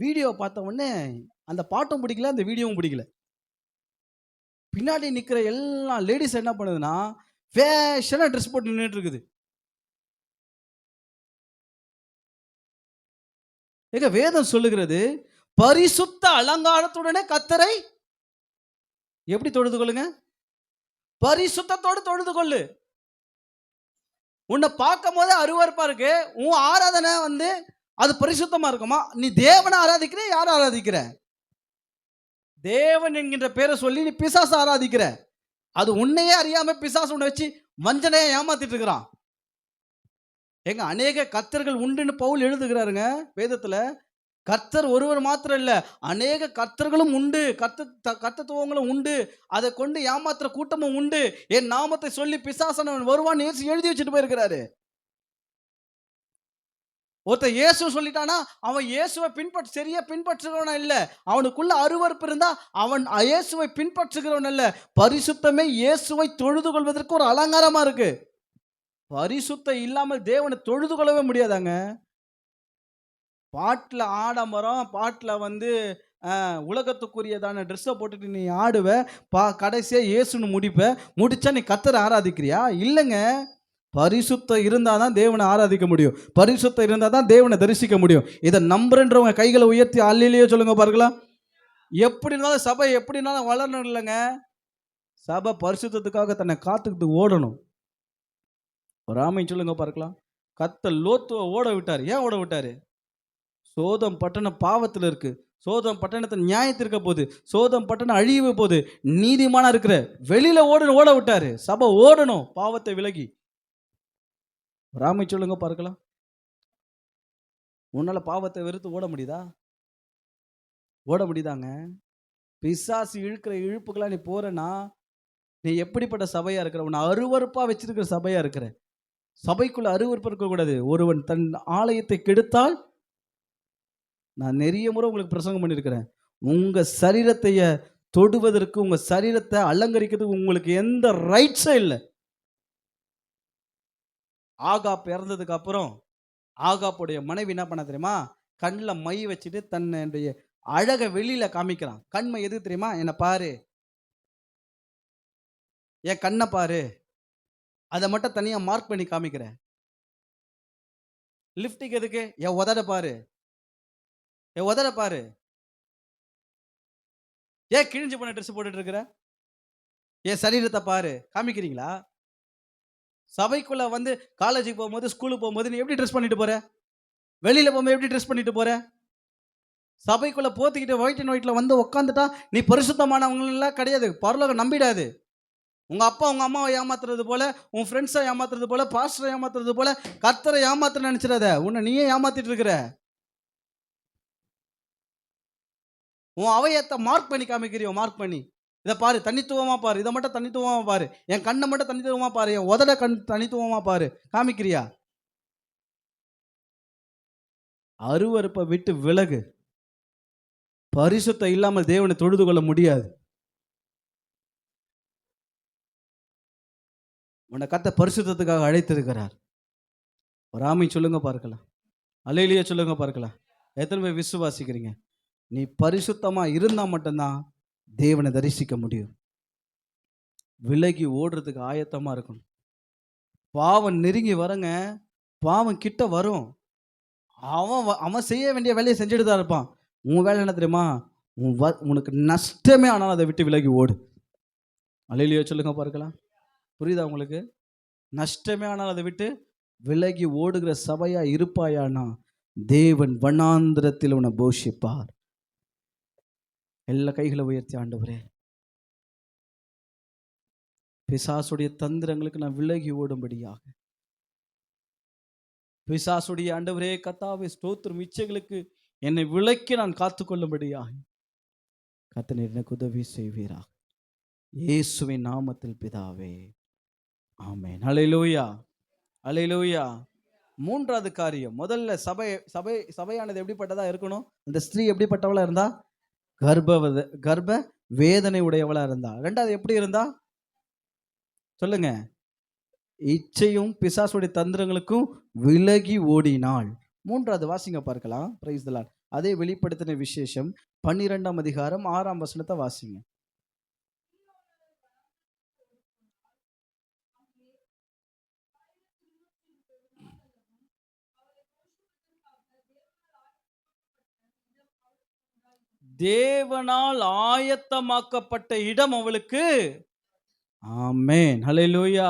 வீடியோ பார்த்த உடனே அந்த பாட்டும் பிடிக்கல, அந்த வீடியோவும் பிடிக்கல. பின்னாடி நிற்கிற எல்லா லேடிஸ் என்ன பண்ணுதுன்னா, ஃபேஷனாக ட்ரெஸ் போட்டு நின்றுட்டு இருக்குது. எங்க வேதம் சொல்லுகிறது, பரிசுத்த அலங்காரத்துடனே கர்த்தரை எப்படி தொழுது கொள்ளுங்க? பரிசுத்தத்தோடு தொழுது கொள்ளு. உன்னை பார்க்கும் போதே அருவருப்பா இருக்கு, உன் ஆராதனை வந்து அது பரிசுத்தமா இருக்குமா? நீ தேவனை ஆராதிக்கிற, யாரை ஆராதிக்கிற? தேவன் என்கின்ற பேரை சொல்லி நீ பிசாசை ஆராதிக்கிற. அது உன்னையே அறியாம பிசாசு உன்னை வச்சு வஞ்சனையா ஏமாத்திட்டு இருக்கிறான். எங்க அநேக கர்த்தர்கள் உண்டுன்னு பவுல் எழுதுகிறாருங்க வேதத்துல. கர்த்தர் ஒருவர் மாத்திரம் இல்ல, அநேக கர்த்தர்களும் உண்டு, கர்த்தத்துவங்களும் உண்டு. அதை கொண்டு ஏமாத்துற கூட்டமும் உண்டு. என் நாமத்தை சொல்லி பிசாசனவன் வருவான் இயேசு எழுதி வச்சுட்டு போயிருக்கிறாரு. ஒருத்தர் இயேசு சொல்லிட்டானா அவன் இயேசுவை சரியா பின்பற்றுகிறவனா இல்ல. அவனுக்குள்ள அருவருப்பு இருந்தா அவன் இயேசுவை பின்பற்றுகிறவன் அல்ல. பரிசுத்தமே இயேசுவை தொழுது கொள்வதற்கு ஒரு அலங்காரமா இருக்கு. பரிசுத்தம் இல்லாமல் தேவனை தொழுது கொள்ளவே முடியாதாங்க. பாட்டில் ஆடம்பரம், பாட்டில் வந்து உலகத்துக்குரியதான ட்ரெஸ்ஸை போட்டுட்டு நீ ஆடுவ, கடைசியாக இயேசுன்னு முடிச்சா நீ கர்த்தரை ஆராதிக்கிறியா? இல்லைங்க. பரிசுத்தம் இருந்தால் தான் தேவனை ஆராதிக்க முடியும். பரிசுத்தம் இருந்தால் தான் தேவனை தரிசிக்க முடியும். இதை நம்புறன்றவங்க கைகளை உயர்த்தி அல்லேலூயா சொல்லுங்க பார்க்கலாம். எப்படி இருந்தாலும் சபை எப்படி இருந்தாலும் வளரணும் இல்லைங்க. சபை பரிசுத்தத்துக்காக தன்னை காத்துக்கிட்டு ஓடணும். ஒரு ஆமை சொல்லுங்க பார்க்கலாம். கர்த்தர் லோத்துவை ஓட விட்டார். ஏன் ஓட விட்டாரு? சோதம் பட்டணம் பாவத்தில் இருக்கு. சோதம் பட்டணத்தை நியாயத்திற்க போகுது. சோதம் பட்டணம் அழிவு போகுது. நீதிமானா இருக்கிற வெளியில ஓட விட்டாரு. சபை ஓடணும் பாவத்தை விலகி. ராமை சொல்லுங்க பார்க்கலாம். உன்னால பாவத்தை வெறுத்து ஓட முடியுதா? ஓட முடியுதாங்க? பிசாசு இழுக்கிற இழுப்புகளா நீ போறனா, நீ எப்படிப்பட்ட சபையா இருக்கிற? உன்னை அருவருப்பா வச்சிருக்கிற சபையா இருக்கிற. சபைக்குள்ள அருவருப்பு இருக்கக்கூடாது. ஒருவன் தன் ஆலயத்தை கெடுத்தால், நான் நிறைய முறை உங்களுக்கு பிரசங்கம் பண்ணியிருக்கிறேன், உங்க சரீரத்தைய தொடுவதற்கு, உங்க சரீரத்தை அலங்கரிக்கிறதுக்கு உங்களுக்கு எந்த ரைட்ஸும் இல்லை. ஆகாப் இறந்ததுக்கு அப்புறம் ஆகாப்புடைய மனைவி என்ன பண்ண தெரியுமா? கண்ணில் மை வச்சுட்டு தன்னுடைய அழக வெளியில காமிக்கிறான். கண்மை எது தெரியுமா? என்னை பாரு, என் கண்ணை பாரு, அதை மட்டும் தனியா மார்க் பண்ணி காமிக்கிற. லிப்டிக் எதுக்கு? என் உதட பாரு, என் உதட பாரு. ஏன் கிழிஞ்சு போன ட்ரெஸ் போட்டுட்டு இருக்கிற? என் சரீரத்தை பாரு காமிக்கிறீங்களா? சபைக்குள்ள வந்து காலேஜுக்கு போகும்போது, ஸ்கூலுக்கு போகும்போது நீ எப்படி ட்ரெஸ் பண்ணிட்டு போற? வெளியில போகும்போது எப்படி ட்ரெஸ் பண்ணிட்டு போற? சபைக்குள்ள போத்திக்கிட்டு ஒயிட் அண்ட் ஒயிட்ல வந்து உட்காந்துட்டா நீ பரிசுத்தமானவங்களாம் கிடையாது. பரலோகம் நம்பிடாது. உங்க அப்பா உங்க அம்மாவை ஏமாத்துறது போல, உன் ஃப்ரெண்ட்ஸை ஏமாத்துறது போல, பாஸ்டரை ஏமாத்துறது போல கர்த்தரை ஏமாத்த நினைச்சிடாத. உன்னை நீயே ஏமாத்திட்டு இருக்கிற. உன் அவயத்தை மார்க் பண்ணி காமிக்கிறியோ, மார்க் பண்ணி இதை பாரு, தனித்துவமா பாரு, இதை மட்டும் தனித்துவமா பாரு, என் கண்ணை மட்டும் தனித்துவமா பாரு, என் உதட தனித்துவமா பாரு காமிக்கிறியா? அருவருப்பை விட்டு விலகு. பரிசுத்தம் இல்லாமல் தேவனை தொழுது கொள்ள முடியாது. உன்னை கர்த்தர் பரிசுத்தத்துக்காக அழைத்திருக்கிறார். ஒரு ஆமை சொல்லுங்க பார்க்கலாம். அல்லேலூயா சொல்லுங்க பார்க்கலாம். எத்தனை பேர் விசுவாசிக்கிறீங்க? நீ பரிசுத்தமா இருந்தா மட்டும்தான் தேவனை தரிசிக்க முடியும். விலகி ஓடுறதுக்கு ஆயத்தமா இருக்கணும். பாவம் நெருங்கி வரங்க, பாவம் கிட்ட வரும். அவன் செய்ய வேண்டிய வேலையை செஞ்சுட்டு தான் இருப்பான். உன் வேலை என்ன தெரியுமா? உனக்கு நஷ்டமே ஆனாலும் அதை விட்டு விலகி ஓடு. அல்லேலூயா சொல்லுங்க பார்க்கலாம். புரியுதா உங்களுக்கு? நஷ்டமே ஆனாலும் அதை விட்டு விலகி ஓடுகிற சபையா இருப்பாயானா தேவன் வனாந்திரத்தில் உன்னை போஷிப்பார். எல்லா கைகளை உயர்த்தி, ஆண்டவரே, பிசாசுடைய தந்திரங்களுக்கு நான் விலகி ஓடும்படியாக, பிசாசுடைய ஆண்டவரே கர்த்தாவே ஸ்தோத்திரம் இச்சைகளுக்கு என்னை விலக்கி நான் காத்துக்கொள்ளும்படியாக கர்த்தர் எனக்கு உதவி செய்வீராக. இயேசுவின் நாமத்தில் பிதாவே, ஆமென். அல்லேலூயா, அல்லேலூயா. மூன்றாவது காரியம், முதல்ல சபையானது எப்படிப்பட்டதா இருக்கணும்? அந்த ஸ்திரீ எப்படிப்பட்டவளா இருந்தா? கர்ப்ப வேதனை உடையவளா இருந்தா. ரெண்டாவது எப்படி இருந்தா சொல்லுங்க? இச்சையும் பிசாசுடைய தந்திரங்களுக்கும் விலகி ஓடினாள். மூன்றாவது வாசிங்க பார்க்கலாம். Praise the Lord. அதே வெளிப்படுத்தின விசேஷம் 12ஆம் அதிகாரம் 6ஆம் வசனத்தை வாசிங்க. தேவனால் ஆயத்தமாக்கப்பட்ட இடம் அவளுக்கு. ஆமென், ஹல்லேலூயா.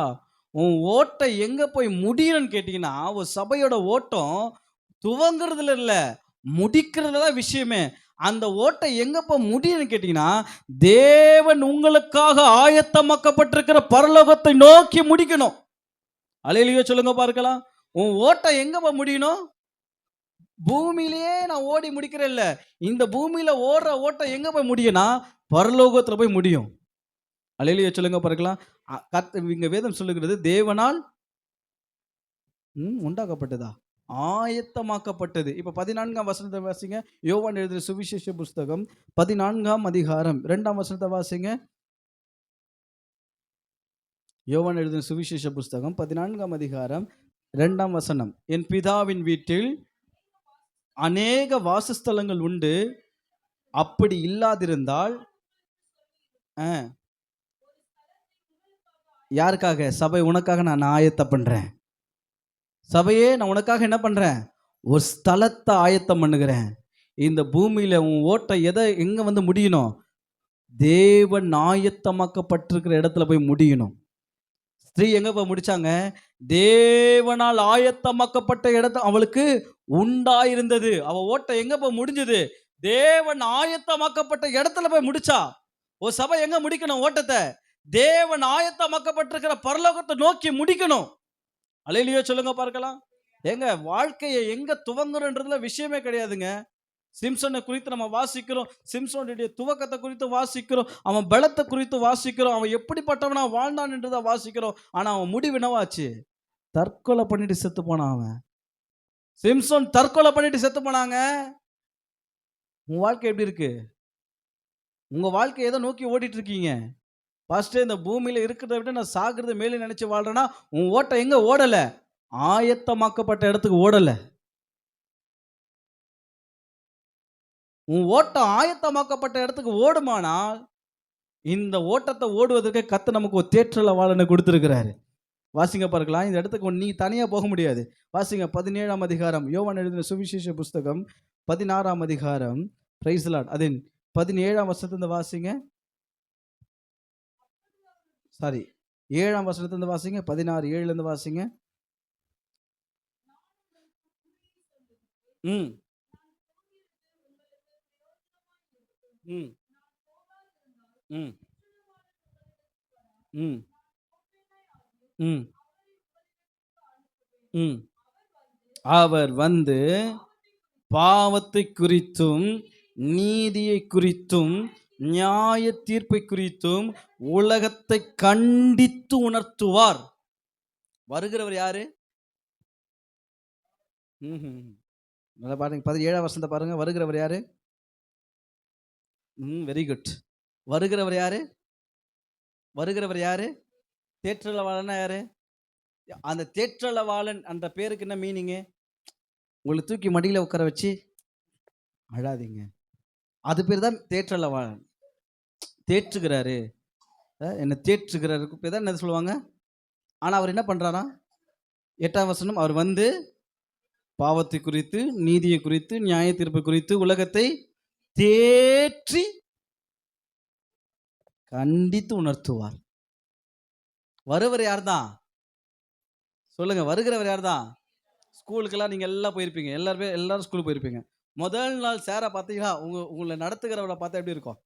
உன் ஓட்டை எங்க போய் முடியும்னு கேட்டீங்கன்னா, ஒரு சபையோட ஓட்டம் துவங்குறதுல இல்ல, முடிக்கிறதுல தான் விஷயமே. அந்த ஓட்டை எங்க போய் முடியும்னு கேட்டீங்கன்னா, தேவன் உங்களுக்காக ஆயத்தமாக்கப்பட்டிருக்கிற பரலோகத்தை நோக்கி முடிக்கணும். ஹல்லேலூயா சொல்லுங்க பார்க்கலாம். உன் ஓட்டம் எங்க போய் முடியணும்? பூமியிலேயே நான் ஓடி முடிக்கிறேன் இல்ல, இந்த பூமியில ஓடுற ஓட்டம் எங்க போய் முடியும்னா பரலோகத்துல போய் முடியும். அல்லேலூயா சொல்லுங்க பார்க்கலாம். இங்க வேதம் சொல்லுகிறது தேவனால் உண்டாக்கப்பட்டதா, ஆயத்தமாக்கப்பட்டது. இப்ப 14ஆம் வசனத்தை வாசிங்க. யோவான் எழுதின சுவிசேஷ புஸ்தகம் 14ஆம் அதிகாரம் 2ஆம் வசனத்தை வாசிங்க. யோவான் எழுதின சுவிசேஷ புஸ்தகம் 14ஆம் அதிகாரம் 2ஆம் வசனம். என் பிதாவின் வீட்டில் அநேக வாசஸ்தலங்கள் உண்டு, அப்படி இல்லாதிருந்தால் யாருக்காக? சபை உனக்காக நான் ஆயத்தம் பண்றேன். சபையே நான் உனக்காக என்ன பண்றேன்? ஒரு ஸ்தலத்தை ஆயத்தம் பண்ணுகிறேன். இந்த பூமியில உன் ஓட்டை எங்க வந்து முடியணும்? தேவன் ஆயத்தமாக்கப்பட்டிருக்கிற இடத்துல போய் முடியணும். ஸ்திரீ எங்க போய் முடிச்சாங்க? தேவனால் ஆயத்தமாக்கப்பட்ட இடத்த அவளுக்கு உண்டாயிருந்தது. அவ ஓட்டை எங்க போய் முடிஞ்சது? தேவன் ஆயத்தமாக்கப்பட்ட இடத்துல போய் முடிச்சா. ஒரு சபை எங்க முடிக்கணும் ஓட்டத்தை? தேவன் ஆயத்தமாக்கப்பட்டிருக்கிற பரலோகத்தை நோக்கி முடிக்கணும். அல்லேலூயா சொல்லுங்க பார்க்கலாம். எங்க வாழ்க்கையை எங்க துவங்குறன்றதுல விஷயமே கிடையாதுங்க. சிம்சனை குறித்து நம்ம வாசிக்கிறோம், சிம்சனுடைய துவக்கத்தை குறித்து வாசிக்கிறோம், அவன் பலத்தை குறித்து வாசிக்கிறோம், அவன் எப்படிப்பட்டவனா வாழ்ந்தான் என்றதை வாசிக்கிறோம். ஆனா அவன் முடிவு என்னவாச்சு? தற்கொலை பண்ணிட்டு செத்து போனான். அவன் சிம்சன் தற்கொலை பண்ணிட்டு செத்து போனாங்க. உன் வாழ்க்கை எப்படி இருக்கு? உங்க வாழ்க்கை எதை நோக்கி ஓடிட்டு இருக்கீங்க? ஃபர்ஸ்ட் இந்த பூமியில இருக்கிறத விட நான் சாகிறத மேலே நினைச்சு வாழ்றேன்னா, உன் ஓட்டம் எங்க ஓடல? ஆயத்தமாக்கப்பட்ட இடத்துக்கு ஓடல. உன் ஓட்டம் ஆயத்தமாக்கப்பட்ட இடத்துக்கு ஓடுமானால், இந்த ஓட்டத்தை ஓடுவதற்கு கர்த்தர் நமக்கு ஒரு தேற்றரவாளனை கொடுத்திருக்கிறாரு. வாசிங்க பார்க்கலாம். இந்த இடத்துக்கு நீ தனியா போக முடியாது. வாசிங்க 17ஆம் அதிகாரம். யோவான் எழுதின சுவிசேஷ புஸ்தகம் 16ஆம் அதிகாரம். Praise the Lord. அதன் 17ஆம் வசனத்திலிருந்து வாசிங்க. சாரி, 7ஆம் வசனத்திலிருந்து வாசிங்க. 16 7ல இருந்து வாசிங்க. ம் ம் ம் ம் ம் ம் அவர் வந்து பாவத்தை குறித்தும் நீதியை குறித்தும் நியாய தீர்ப்பை குறித்தும் உலகத்தை கண்டித்து உணர்த்துவார். வருகிறவர் யாரு? நல்லா பாருங்க. 17ஆம் வசனத்தை பாருங்க. வருகிறவர் யாரு? Very good. வருகிறவர் யாரு? வருகிறவர் யாரு? தேற்றரவாளனா யாரு? அந்த தேற்றரவாளன் அந்த பேருக்கு என்ன மீனிங்கு? உங்களை தூக்கி மடியில உட்கார வச்சு அழாதீங்க, அது பேர் தான் தேற்றரவாளன். தேற்றுகிறாரு, என்ன தேற்றுகிறாருக்கு பேர் தான் என்ன சொல்லுவாங்க. ஆனா அவர் என்ன பண்றாரா? 8ஆம் வசனம், அவர் வந்து பாவத்தை குறித்து நீதியை குறித்து நியாய தீர்ப்பு குறித்து உலகத்தை தேற்றி கண்டித்து உணர்த்துவார். வருவர் யார் தான்? சொல்லுங்க. வருகிறவர் யார் தான்? ஸ்கூலுக்கெல்லாம் நீங்க எல்லாம் போயிருப்பீங்க. எல்லாரும் ஸ்கூலுக்கு போயிருப்பீங்க. முதல் நாள் சேரை பார்த்தீங்களா? உங்களை நடத்துகிறவரை பார்த்தா எப்படி இருக்கும்?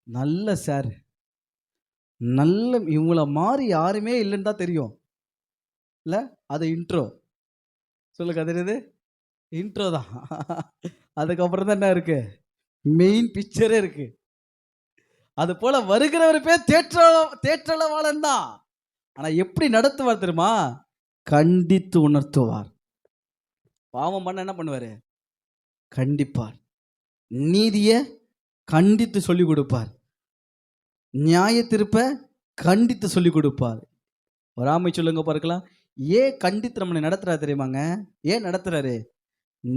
நல்ல சார், நல்ல, இவங்கள மாதிரி யாருமே இல்லைன்னு தான் தெரியும் இல்ல. அது இன்ட்ரோ. சொல்லுங்க. அது என்னது? இன்ட்ரோ தான். அதுக்கப்புறம் தான் என்ன இருக்கு? மெயின் பிக்சரே இருக்கு. அது போல வருகிறவர் பேர் தேற்றரவாளன் தான். ஆனா எப்படி நடத்துவார் தெரியுமா? கண்டித்து உணர்த்துவார். பாவம் பண்ண என்ன பண்ணுவாரு? கண்டிப்பார். நீதியை கண்டித்து சொல்லிக் கொடுப்பார், நியாய தீர்ப்பை கண்டித்து சொல்லிக் கொடுப்பார். ஒரு ஆமை சொல்லுங்க பார்க்கலாம். ஏன் கண்டித்து நம்மளை நடத்துறாரு தெரியுமாங்க? ஏன் நடத்துறாரு?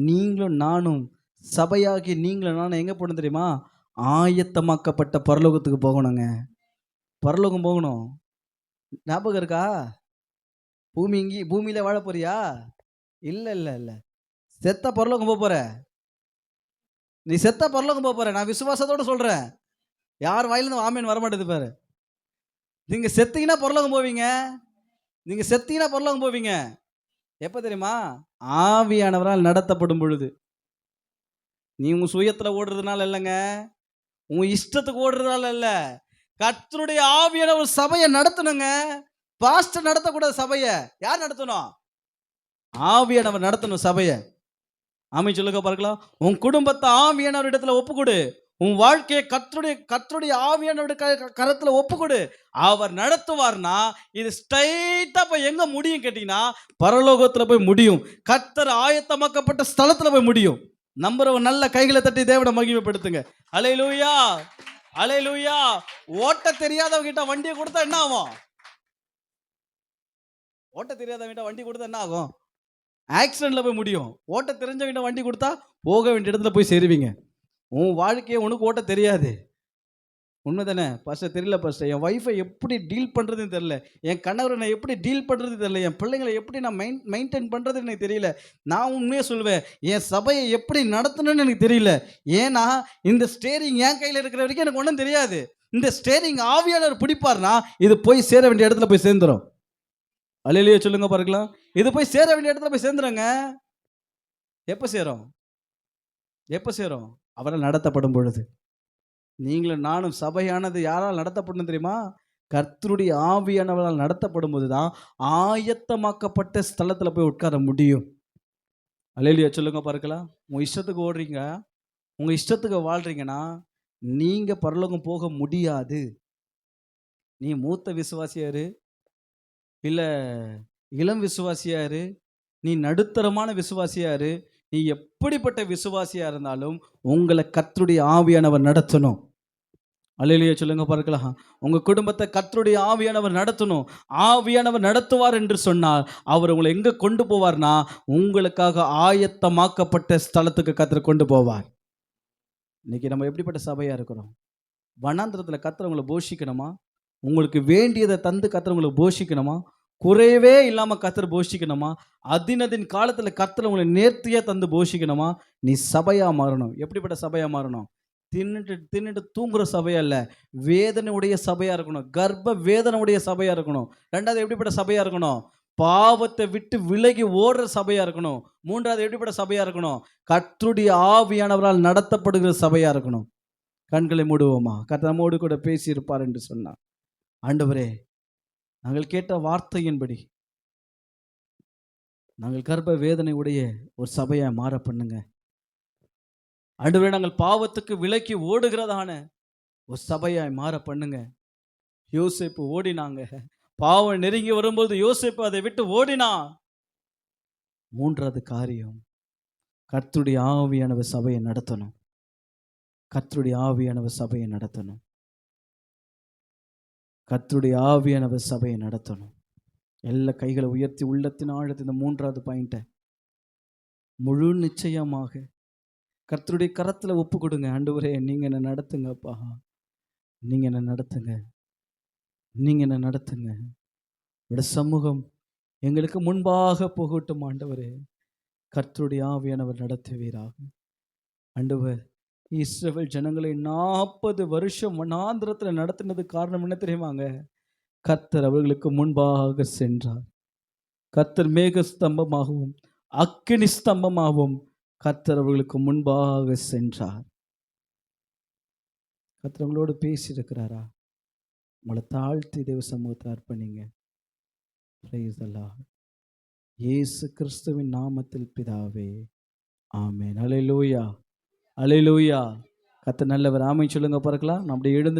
நீங்களும் நானும், சபையாகி நீங்களும் நானும் எங்க போகணும் தெரியுமா? ஆயத்தமாக்கப்பட்ட பரலோகத்துக்கு போகணுங்க. பரலோகம் போகணும். ஞாபகம் இருக்கா? பூமியில வாழ போறியா? இல்ல இல்ல இல்ல. செத்த பரலோகம் போக போற. நீ செத்த பரலோகம் போக போற. நான் விசுவாசத்தோட சொல்றேன். யார் வாயிலிருந்து ஆமேன் வர மாட்டேது பாரு. நீங்க செத்தீங்கன்னா பரலோகம் போவீங்க. நீங்க செத்தீங்கன்னா பரலோகம் போவீங்க. எப்ப தெரியுமா? ஆவியானவரால் நடத்தப்படும் பொழுது. நீ உங்க சுயத்துல ஓடுறதுனால இல்லைங்க, உங்க இஷ்டத்துக்கு ஓடுறதுனால இல்ல. கர்த்தருடைய ஆவியானவர் சபையை நடத்தணுங்க. பாஸ்டர் நடத்தக்கூடாது சபையை. யார் நடத்தணும்? ஆவியானவர் நடத்தணும் சபையை. ஆமை சொல்லுங்க பார்க்கலாம். உன் குடும்பத்தை ஆவியானவர் இடத்துல ஒப்புக்கொடு. உன் வாழ்க்கையை கர்த்தருடைய ஆவியானவருடைய கரத்துல ஒப்புக்கொடு. அவர் நடத்துவார்னா இது ஸ்ட்ரைட்டா போய் எங்க முடியும் கேட்டீங்கன்னா, பரலோகத்துல போய் முடியும். கர்த்தர் ஆயத்தமாக்கப்பட்ட ஸ்தலத்துல போய் முடியும். நம்புறவங்க நல்ல கைகளை தட்டி தேவனை மகிமைப்படுத்துங்க. அல்லேலூயா, அல்லேலூயா. ஓட்ட தெரியாதவங்க கிட்ட வண்டியை கொடுத்தா என்ன ஆகும்? ஓட்ட தெரியாதவங்க கிட்ட வண்டி கொடுத்தா என்ன ஆகும்? ஆக்சிடென்ட்ல போய் முடியும். ஓட்ட தெரிஞ்சவங்க வண்டி கொடுத்தா போக வேண்டிய இடத்துல போய் சேருவீங்க. உன் வாழ்க்கையை உனக்கு ஓட்ட தெரியாது. உண்மை தானே? பாஸ்டர் தெரியல பாஸ்டர், என் ஒய்ஃபை எப்படி டீல் பண்ணுறதுன்னு தெரியல, என் கணவரை நான் எப்படி டீல் பண்ணுறது தெரியல, என் பிள்ளைங்களை எப்படி நான் மெயின்டைன் பண்ணுறதுன்னு எனக்கு தெரியல. நான் உண்மையாக சொல்லுவேன், என் சபையை எப்படி நடத்தணும்னு எனக்கு தெரியல. ஏன்னா இந்த ஸ்டேரிங் என் கையில் இருக்கிற வரைக்கும் எனக்கு ஒன்றும் தெரியாது. இந்த ஸ்டேரிங் ஆவியானவர் பிடிப்பார்னா இது போய் சேர வேண்டிய இடத்துல போய் சேர்ந்துடும். அல்லேலூயா சொல்லுங்க பார்க்கலாம். இது போய் சேர வேண்டிய இடத்துல போய் சேர்ந்துருங்க. எப்போ சேரும்? எப்போ சேரும்? அவரால் நடத்தப்படும் பொழுது. நீங்களும் நானும் சபையானது யாரால் நடத்தப்படும் தெரியுமா? கர்த்தருடைய ஆவியானவரால் நடத்தப்படும் போது தான் ஆயத்தமாக்கப்பட்ட ஸ்தலத்தில் போய் உட்கார முடியும். அல்லேலூயா சொல்லுங்க பார்க்கலாம். உங்கள் இஷ்டத்துக்கு ஓடுறீங்க, உங்கள் இஷ்டத்துக்கு வாழ்றீங்கன்னா நீங்கள் பரலோகம் போக முடியாது. நீ மூத்த விசுவாசியாரு, இல்லை இளம் விசுவாசியாரு, நீ நடுத்தரமான விசுவாசியாரு, நீ எப்படிப்பட்ட விசுவாசியா இருந்தாலும் உங்களை கர்த்தருடைய ஆவியானவர் நடத்தணும். அல்லேலூயா சொல்லுங்க பார்க்கலாம். உங்க குடும்பத்தை கர்த்தருடைய ஆவியானவர் நடத்தணும். ஆவியானவர் நடத்துவார் என்று சொன்னால் அவர் உங்களை எங்க கொண்டு போவார்னா உங்களுக்காக ஆயத்தமாக்கப்பட்ட ஸ்தலத்துக்கு கர்த்தர் கொண்டு போவார். இன்னைக்கு நம்ம எப்படிப்பட்ட சபையா இருக்கிறோம்? வனாந்திரத்தில் கர்த்தர் உங்களை போஷிக்கணுமா? உங்களுக்கு வேண்டியதை தந்து கர்த்தர் உங்களை போஷிக்கணுமா? குறையவே இல்லாமல் கர்த்தர் போஷிக்கணுமா? அதினதின் காலத்தில் கர்த்தர் உங்களை நேர்த்தியாக தந்து போஷிக்கணுமா? நீ சபையாக மாறணும். எப்படிப்பட்ட சபையாக மாறணும்? தின்னுட்டு தூங்குற சபையா இல்லை, வேதனையுடைய சபையாக இருக்கணும். கர்ப்ப வேதனையுடைய சபையாக இருக்கணும். ரெண்டாவது எப்படிப்பட்ட சபையாக இருக்கணும்? பாவத்தை விட்டு விலகி ஓடுற சபையாக இருக்கணும். மூன்றாவது எப்படிப்பட்ட சபையாக இருக்கணும்? கர்த்தருடைய ஆவியானவரால் நடத்தப்படுகிற சபையாக இருக்கணும். கண்களை மூடுவோமா? கர்த்தர் நம்மோடு கூட பேசியிருப்பார் என்று சொன்னார். ஆண்டவரே, நாங்கள் கேட்ட வார்த்தையின்படி நாங்கள் கர்ப்ப வேதனை உடைய ஒரு சபையை மாற பண்ணுங்க. ஆண்டவரே, நாங்கள் பாவத்துக்கு விலக்கி ஓடுகிறதான ஒரு சபையாய் மாற பண்ணுங்க. யோசேப்பு ஓடினாங்க. பாவம் நெருங்கி வரும்போது யோசேப்பு அதை விட்டு ஓடினா. மூன்றாவது காரியம், கர்த்தருடைய ஆவியானவர் சபையை நடத்தணும். கர்த்தருடைய ஆவியானவர் சபையை நடத்தணும். கர்த்தருடைய ஆவியானவர் சபையை நடத்தணும். எல்லா கைகளை உயர்த்தி உள்ளத்தின் ஆழத்து இந்த மூன்றாவது பாயிண்ட்டை முழு நிச்சயமாக கர்த்தருடைய கரத்தில் ஒப்பு கொடுங்க. ஆண்டவரே, நீங்கள் என்ன நடத்துங்கப்பா, நீங்கள் என்ன நடத்துங்க, நீங்கள் என்ன நடத்துங்க. உடைய சமூகம் எங்களுக்கு முன்பாக போகட்டும். ஆண்டவரே, கர்த்தருடைய ஆவியானவர் நடத்துவீராக. ஆண்டவர், இஸ்ரவேல் ஜனங்களை 40 வருஷம் வனாந்திரத்தில் நடத்தினது காரணம் என்ன தெரியுமாங்க? கர்த்தர் அவர்களுக்கு முன்பாக சென்றார். கர்த்தர் மேக ஸ்தம்பமாகவும் அக்கினி ஸ்தம்பமாகவும் கர்த்தர் அவர்களுக்கு முன்பாக சென்றார். கர்த்தர் உங்களோடு பேசியிருக்கிறாரா? உங்களை தாழ்த்தி தேவ சமூகத்தை அர்ப்பணிங்க. Praise the Lord. இயேசு கிறிஸ்துவின் நாமத்தில் பிதாவே, ஆமென். அல்லேலூயா, அல்லேலூயா. கர்த்தர் நல்லவர். ஆமென் சொல்லுங்க பார்க்கலாம். நம்ம எழுந்து